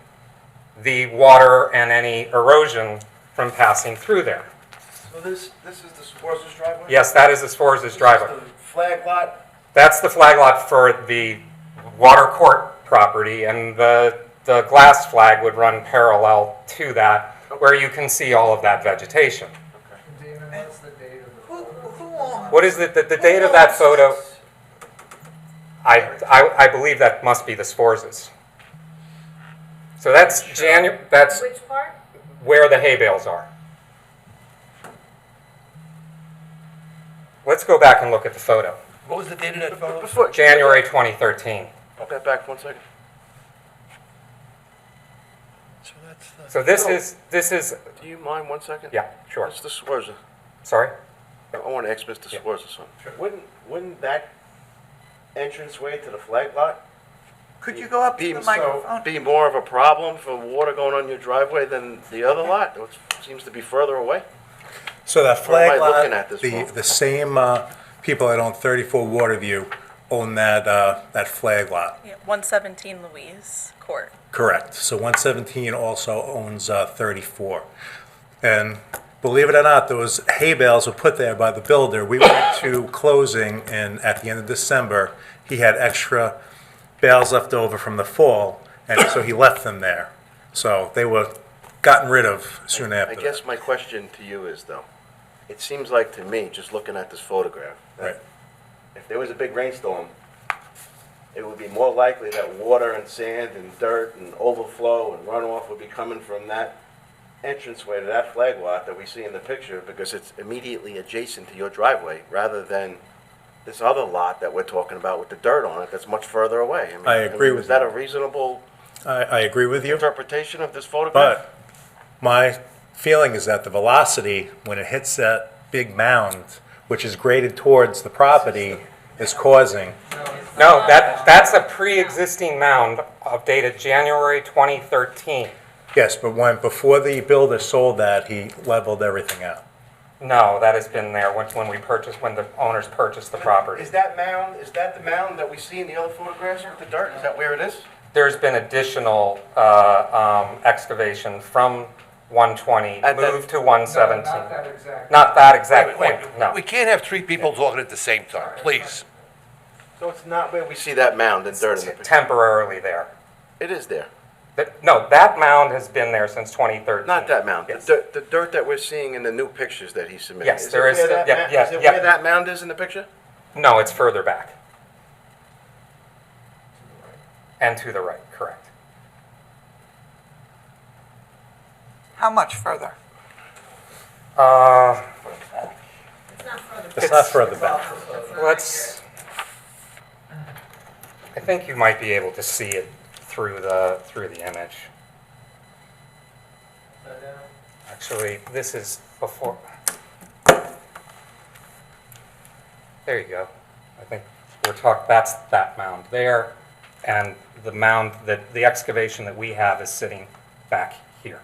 the water and any erosion from passing through there. So this is the Sforza's driveway? Yes, that is the Sforza's driveway. This is the flag lot? That's the flag lot for the water court property, and the Glass flag would run parallel to that, where you can see all of that vegetation. What is the date of that photo? I believe that must be the Sforza's. So that's that's Which part? where the hay bales are. Let's go back and look at the photo. What was the date of that photo? Before, January 2013. Put that back 1 second. So that's the. So this is, Do you mind 1 second? yeah, sure. It's the Sforza. Sorry? I want to ask Mr. Yeah. Sforza something. Wouldn't that entranceway to the flag lot Could you go up to the microphone? be more of a problem for water going on your driveway than the other lot, which seems to be further away? So that Or am flag I looking at lot, this wrong? the same people that own 34 Waterview own that flag lot. Yeah, 117 Louise Court. Correct. So 117 also owns 34. And believe it or not, those hay bales were put there by the builder. We went to closing, and at the end of December, he had extra bales left over from the fall, and so he left them there. So they were gotten rid of soon I after that. guess my question to you is, though, it seems like to me, just looking at this photograph, Right. that if there was a big rainstorm, it would be more likely that water and sand and dirt and overflow and runoff would be coming from that entranceway to that flag lot that we see in the picture, because it's immediately adjacent to your driveway, rather than this other lot that we're talking about with the dirt on it that's much further away. mean, I agree with Is that you. a reasonable I agree with you, interpretation of this photograph? but my feeling is that the velocity, when it hits that big mound, which is graded towards the property, is causing. No, that's a pre-existing mound dated January 2013. Yes, but before the builder sold that, he leveled everything out. No, that has been there when the owners purchased the property. Is that the mound that we see in the other photographs with the dirt? Is that where it is? There's been additional excavation from 120, At that- moved to 117. Not that exact point, no. We can't have three people talking at the same time, please. So it's not where we see that mound and dirt in the picture? Temporarily there. It is there. No, that mound has been there since 2013. Not that mound. Yes. The dirt that we're seeing in the new pictures that he submitted. Yes, Is there it is where still- that yeah, ma- yeah, Is it yeah. where that mound is in the picture? No, it's further back. And to the right, correct. How much further? It's not further back. I think you might be able to see it through the image. Actually, this is before. There you go. I think that's that mound there, and the mound the excavation that we have is sitting back here.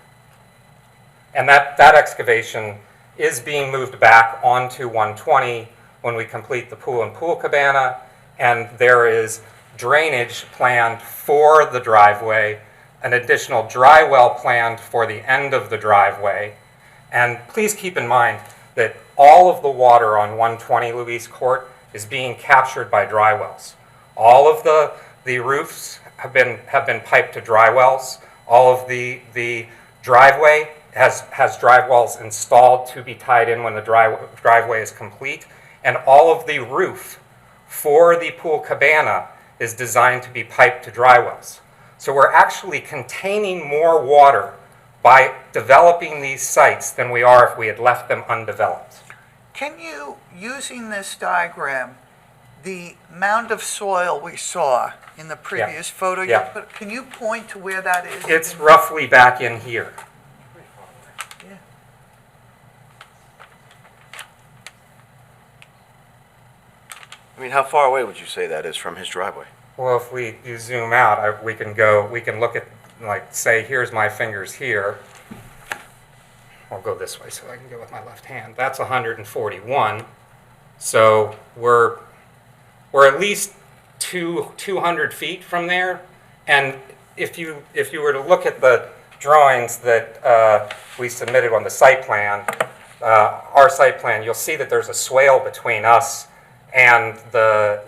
And that excavation is being moved back onto 120 when we complete the pool and pool cabana, and there is drainage planned for the driveway, an additional dry well planned for the end of the driveway. And please keep in mind that all of the water on 120 Louise Court is being captured by dry wells. All of the roofs have been piped to dry wells. All of the driveway has dry wells installed to be tied in when the driveway is complete. And all of the roof for the pool cabana is designed to be piped to dry wells. So we're actually containing more water by developing these sites than we are if we had left them undeveloped. Can you, using this diagram, the mound of soil we saw in the previous photo, Yeah. can you point to where that is? It's roughly back in here. I mean, how far away would you say that is from his driveway? Well, if you zoom out, we can look at, like, say, here's my fingers here. I'll go this way so I can go with my left hand. That's 141. So we're at least 200 feet from there. And if you were to look at the drawings that we submitted on the site plan, our site plan, you'll see that there's a swale between us and the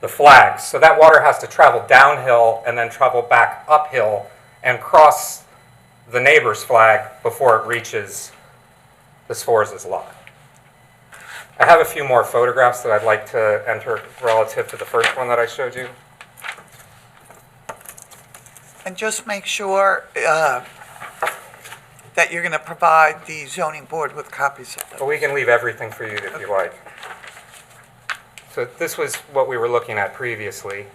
flags. So that water has to travel downhill and then travel back uphill and cross the neighbor's flag before it reaches the Sforza's lot. I have a few more photographs that I'd like to enter relative to the first one that I showed you. And just make sure that you're going to provide the zoning board with copies of But those. we can leave everything for you if you like. So this was what we were looking at previously.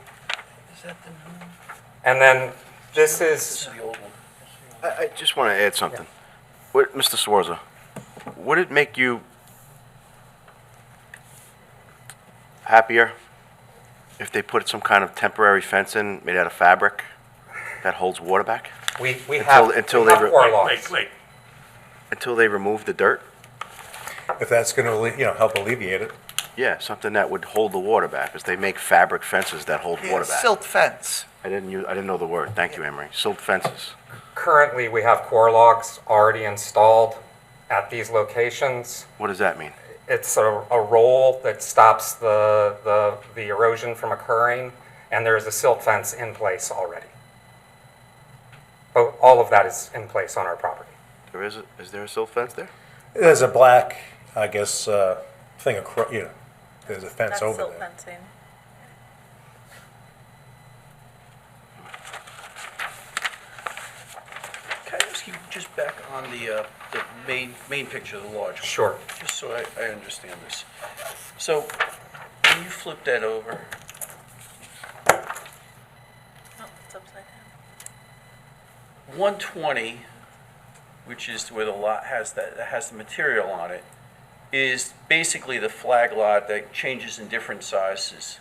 Is that the new? And then this is, I just want to add something. What, Mr. Sforza, would it make you happier if they put some kind of temporary fence in made out of fabric that holds water back we Until- have until we they have re- four Wait, lots. wait. until they remove the dirt? If that's going to, help alleviate it. Yeah, something that would hold the water back, because they make fabric fences that hold Yeah, water back. silt fence. I didn't know the word. Thank you, Emery. Silt fences. Currently, we have core already installed at these locations. What does that mean? It's a roll that stops the erosion from occurring, and there's a silt fence in place already. All of that is in place on our property. Is there a silt fence there? There's a black, I guess, thing across, there's a fence over That's silt there. fencing. Can I ask you just back on the main picture, the large one? Sure. Just so I understand this. So, can you flip that over? Oh, it's upside down. 120, which is where the lot has that has the material on it, is basically the flag lot that changes in different sizes.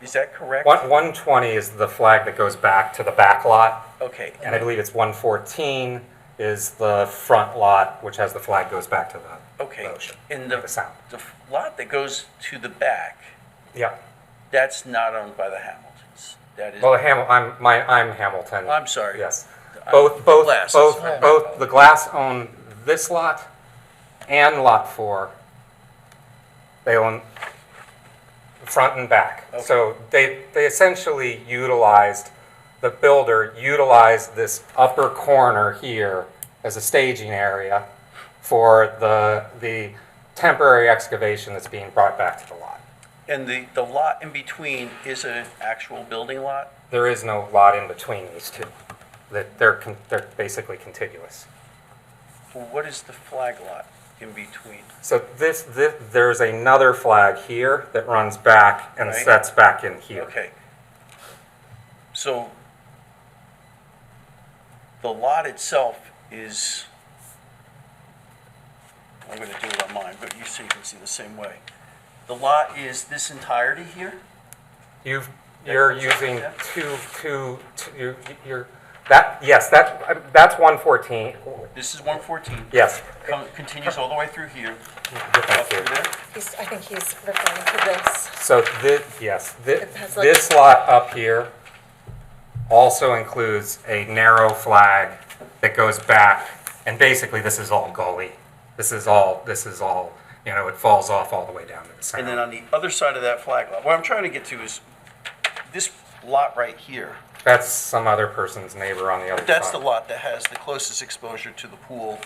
Is that correct? 120 is the flag that goes back to the back lot, Okay. and I believe it's 114 is the front lot, which has the flag goes back to the Okay. ocean. And the sound. the lot that goes to the back, Yeah. that's not owned by the Hamiltons. That is. Well, I'm Hamilton. I'm sorry. Yes. I'm Both Glasses. the Glass own this lot and lot 4. They own front and back. Okay. So they essentially the builder utilized this upper corner here as a staging area for the temporary excavation that's being brought back to the lot. And the lot in between is an actual building lot? There is no lot in between these two. They're basically contiguous. Well, what is the flag lot in between? So there's another flag here that runs back and Right. sets back in here. Okay. So the lot itself is, I'm going to do it on mine, but you see, you can see the same way. The lot is this entirety here? You're using that's 114. This is 114. Yes. Continues all the way through here, Thank up through you. there? I think he's referring to this. So this lot up here also includes a narrow flag that goes back, and basically this is all gully. This is all, it falls off all the way down to the And center. then on the other side of that flag lot, what I'm trying to get to is this lot right here. That's some other person's neighbor on the other side. That's the lot that has the closest exposure to the pool.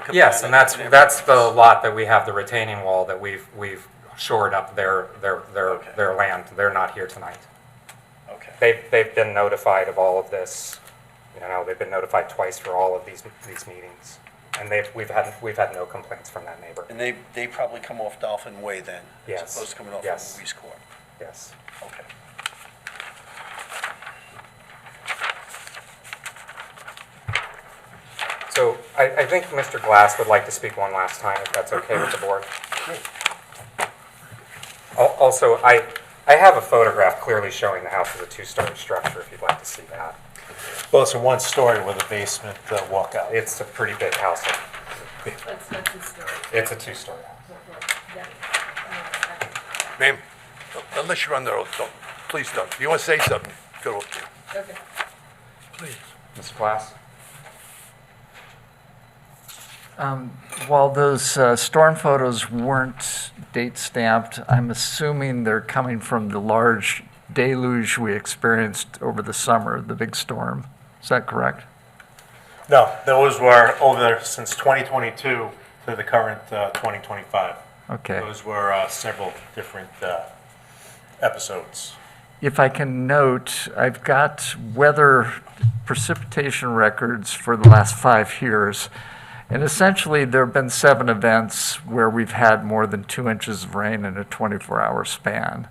the Yes, cabana, and that's everything the else. lot that we have the retaining wall that we've shored up their Okay. land. They're not here tonight. Okay. They've been notified of all of this. They've been notified twice for all of these meetings, and we've had no complaints from that neighbor. And they probably come off Dolphin Way then? Yes. As opposed to coming off Yes. of Louise Court? Yes. Okay. So I think Mr. Glass would like to speak one last time, if that's okay with the board. Also, I have a photograph clearly showing the house as a two-story structure, if you'd like to see that. Well, it's a one-story with a basement walkout. It's a pretty big house. That's not two stories. It's a two-story house. Ma'am, unless you're on the road, please don't. If you want to say something, go. Okay. Please. Mr. Glass? While those storm photos weren't date stamped, I'm assuming they're coming from the large deluge we experienced over the summer, the big storm. Is that correct? No, those were over there since 2022 to the current 2025. Okay. Those were several different episodes. If I can note, I've got weather precipitation records for the last 5 years. And essentially, there have been 7 events where we've had more than 2 inches of rain in a 24-hour span.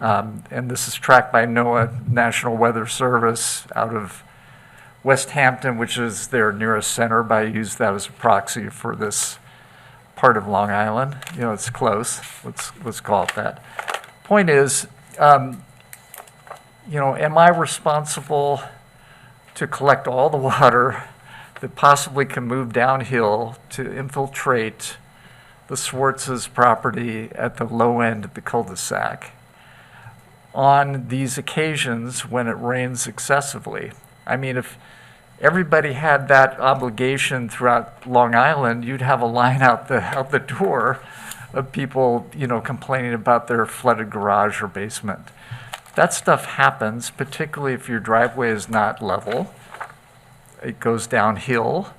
And this is tracked by NOAA, National Weather Service, out of West Hampton, which is their nearest center, but I use that as a proxy for this part of Long Island. It's close. Let's call it that. Point is, am I responsible to collect all the water that possibly can move downhill to infiltrate the Swartz's property at the low end of the cul-de-sac on these occasions when it rains excessively? I mean, everybody had that obligation throughout Long Island, you'd have a line out the door of people, complaining about their flooded garage or basement. That stuff happens, particularly if your driveway is not level. It goes downhill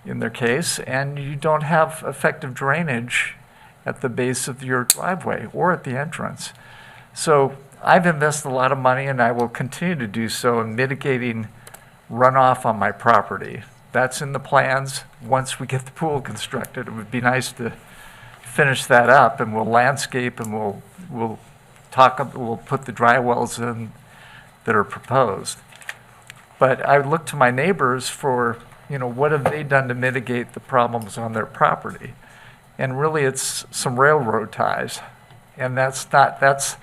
in their case, and you don't have effective drainage at the base of your driveway or at the entrance. So I've invested a lot of money, and I will continue to do so in mitigating runoff on my property. That's in the plans. Once we get the pool constructed, it would be nice to finish that up, and we'll landscape, and we'll put the dry wells in that are proposed. But I look to my neighbors for, what have they done to mitigate the problems on their property? And really, it's some railroad ties. And that's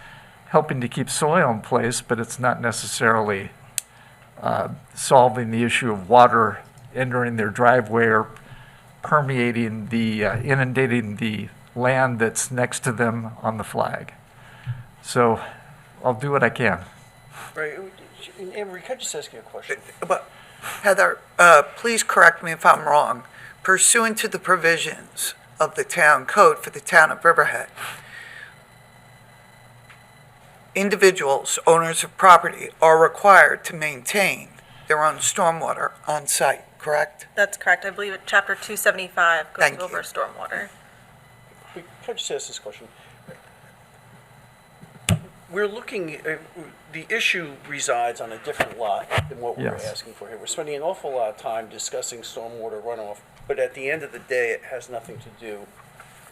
helping to keep soil in place, but it's not necessarily solving the issue of water entering their driveway or permeating inundating the land that's next to them on the flag. So I'll do what I can. Right. Avery, could I just ask you a question? But Heather, please correct me if I'm wrong. Pursuant to the provisions of the town code for the town of Riverhead, individuals, owners of property, are required to maintain their own stormwater on site, correct? That's correct. I believe Chapter 275 goes Thank over you. stormwater. Can I just ask this question? We're looking, the issue resides on a different lot than what we're Yes. asking for here. We're spending an awful lot of time discussing stormwater runoff, but at the end of the day, it has nothing to do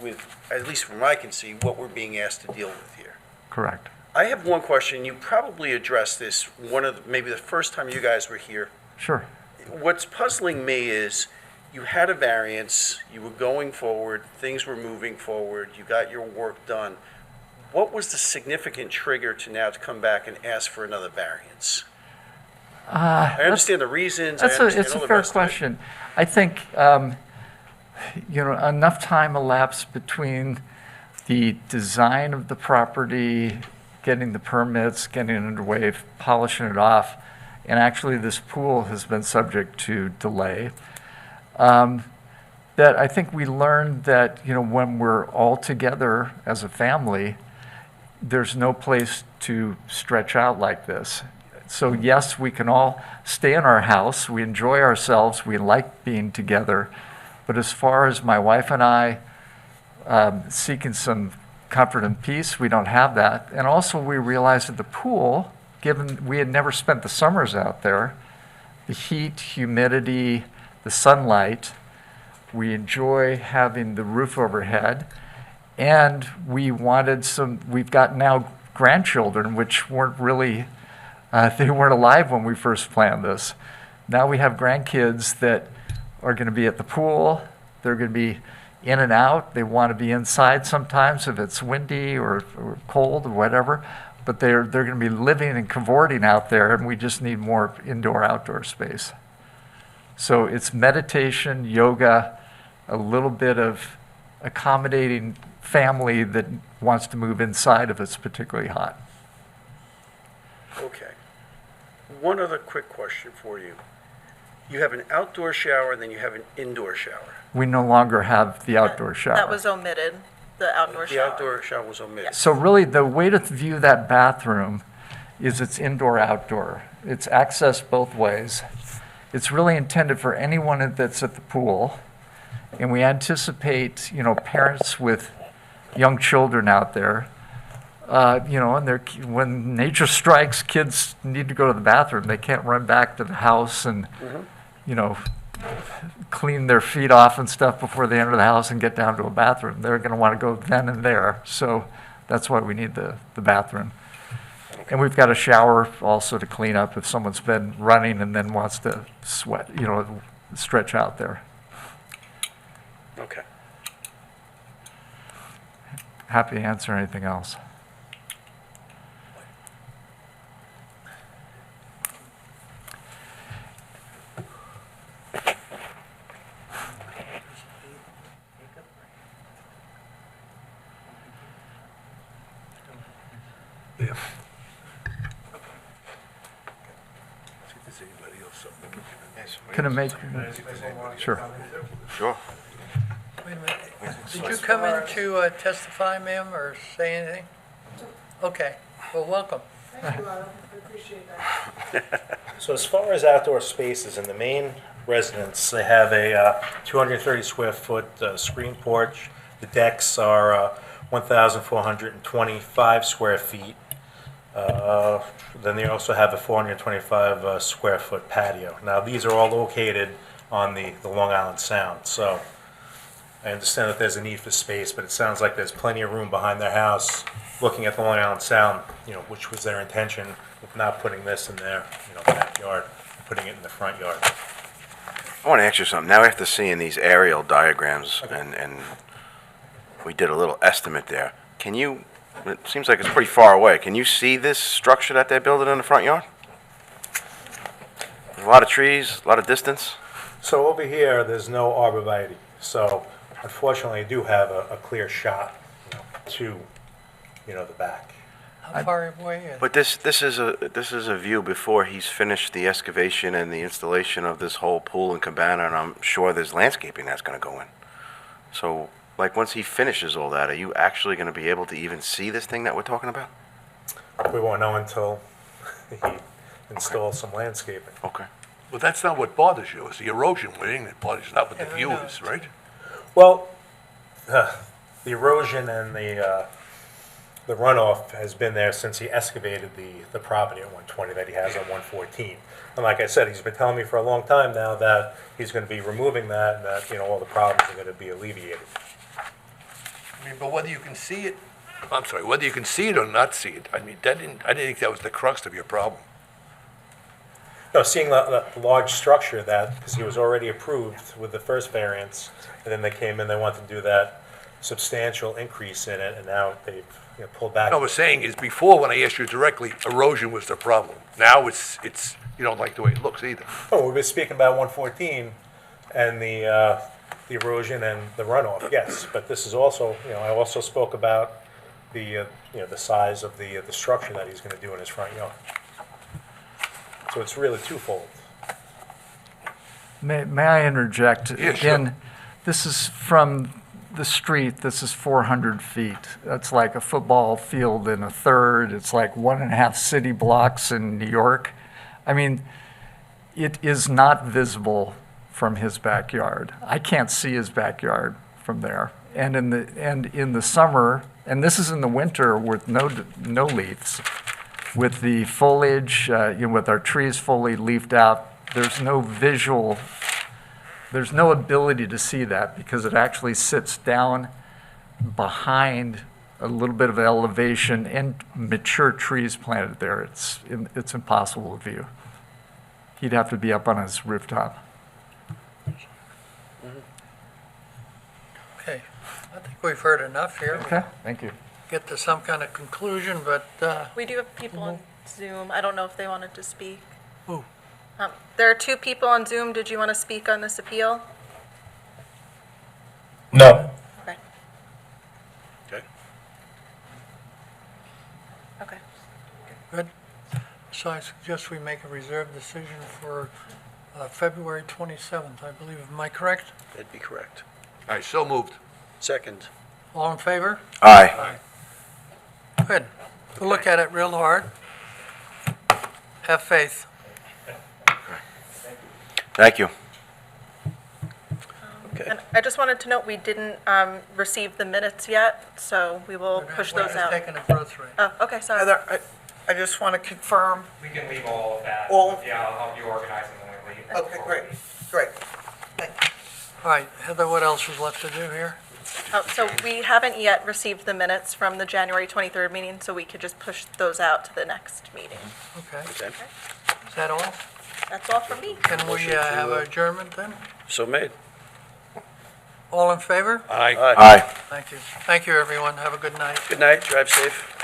with, at least from what I can see, what we're being asked to deal with here. Correct. I have one question. You probably addressed this maybe the first time you guys were here. Sure. What's puzzling me is you had a variance, you were going forward, things were moving forward, you got your work done. What was the significant trigger to now to come back and ask for another variance? I understand the reasons. I understand It's all a the fair rest of it. question. I think, enough time elapsed between the design of the property, getting the permits, getting it underway, polishing it off, and actually this pool has been subject to delay. That I think we learned that, when we're all together as a family, there's no place to stretch out like this. So yes, we can all stay in our house, we enjoy ourselves, we like being together, but as far as my wife and I seeking some comfort and peace, we don't have that. And also we realized that the pool, given we had never spent the summers out there, the heat, humidity, the sunlight, we enjoy having the roof overhead, and we've got now grandchildren, which weren't really, they weren't alive when we first planned this. Now we have grandkids that are going to be at the pool, they're going to be in and out, they want to be inside sometimes if it's windy or cold or whatever, but they're going to be living and cavorting out there, and we just need more indoor-outdoor space. So it's meditation, yoga, a little bit of accommodating family that wants to move inside if it's particularly hot. Okay. One other quick question for you. You have an outdoor shower, and then you have an indoor shower. We no longer have the outdoor shower. That was omitted, the outdoor shower. The outdoor shower was omitted. So really, the way to view that bathroom is it's indoor-outdoor. It's accessed both ways. It's really intended for anyone that's at the pool. And we anticipate, parents with young children out there, and when nature strikes, kids need to go to the bathroom. They can't run back to the house and, clean their feet off and stuff before they enter the house and get down to a bathroom. They're going to want to go then and there. So that's why we need the bathroom. And we've got a shower also to clean up if someone's been running and then wants to sweat, stretch out there. Okay. Happy to answer anything else. Yeah. Does anybody else something? Can I make, sure. Sure. Wait a minute. Did you come in to testify, ma'am, or say anything? Okay, well, welcome. Thank you, Adam. I appreciate that. So as far as outdoor spaces, in the main residence, they have a 230 square foot screen porch. The decks are 1,425 square feet. Then they also have a 425 square foot patio. Now, these are all located on the Long Island Sound, so I understand that there's a need for space, but it sounds like there's plenty of room behind their house, looking at the Long Island Sound, which was their intention with not putting this in their, backyard, putting it in the front yard. I want to ask you something. Now, after seeing these aerial diagrams, and we did a little estimate there, it seems like it's pretty far away. Can you see this structure that they're building in the front yard? A lot of trees, a lot of distance. So over here, there's no arborvitae, so unfortunately, I do have a clear shot, to, the back. How far away is it? But this is a view before he's finished the excavation and the installation of this whole pool and cabana, and I'm sure there's landscaping that's going to go in. So, like, once he finishes all that, are you actually going to be able to even see this thing that we're talking about? We won't know until he installs some landscaping. Okay. Well, that's not what bothers you, it's the erosion wing that bothers you, not what the Yeah, I view know. is, right? Well, the erosion and the runoff has been there since he excavated the property at 120 that he has on 114. And like I said, he's been telling me for a long time now that he's going to be removing that and that, all the problems are going to be alleviated. I mean, but whether you can see it, whether you can see it or not see it, I mean, I didn't think that was the crux of your problem. No, seeing the large structure because he was already approved with the first variance, and then they came in, they wanted to do that substantial increase in it, and now they've pulled back. What I was saying is, before, when I asked you directly, erosion was the problem. Now it's you don't like the way it looks either. Oh, we've been speaking about 114 and the erosion and the runoff, yes. But this is also, I also spoke about the size of the structure that he's going to do in his front yard. So it's really twofold. May I interject? Yeah, sure. Again, this is from the street, this is 400 feet. That's like a football field and a third. It's like 1.5 city blocks in New York. I mean, it is not visible from his backyard. I can't see his backyard from there. And in the summer, and this is in the winter with no leaves, with the foliage, with our trees fully leafed out, there's no visual. There's no ability to see that because it actually sits down behind a little bit of elevation and mature trees planted there. It's impossible to view. He'd have to be up on his rooftop. Okay, I think we've heard enough here. Okay, thank you. Get to some kind of conclusion, but, We do have people on Zoom. I don't know if they wanted to speak. Who? There are 2 people on Zoom. Did you want to speak on this appeal? No. Okay. Okay. Okay. good. So I suggest we make a reserved decision for February 27th, I believe. Am I correct? That'd be correct. All right, so moved. Second. All in favor? Aye. Good. We'll look at it real hard. Have faith. Thank you. Okay. And I just wanted to note, we didn't receive the minutes yet, so we will push those We're out. taking a growth rate. Oh, okay, sorry. Heather, I just want to confirm. We can leave all of that. All- Yeah, I'll help you organize them when we leave. Okay, great. Thank you. All right, Heather, what else is left to do here? So we haven't yet received the minutes from the January 23rd meeting, so we could just push those out to the next meeting. Okay, Okay. is that all? That's all from me. Can we Motion to, have adjournment then? So made. All in favor? Aye. Aye. Thank you. Thank you, everyone. Have a good night. Good night, drive safe.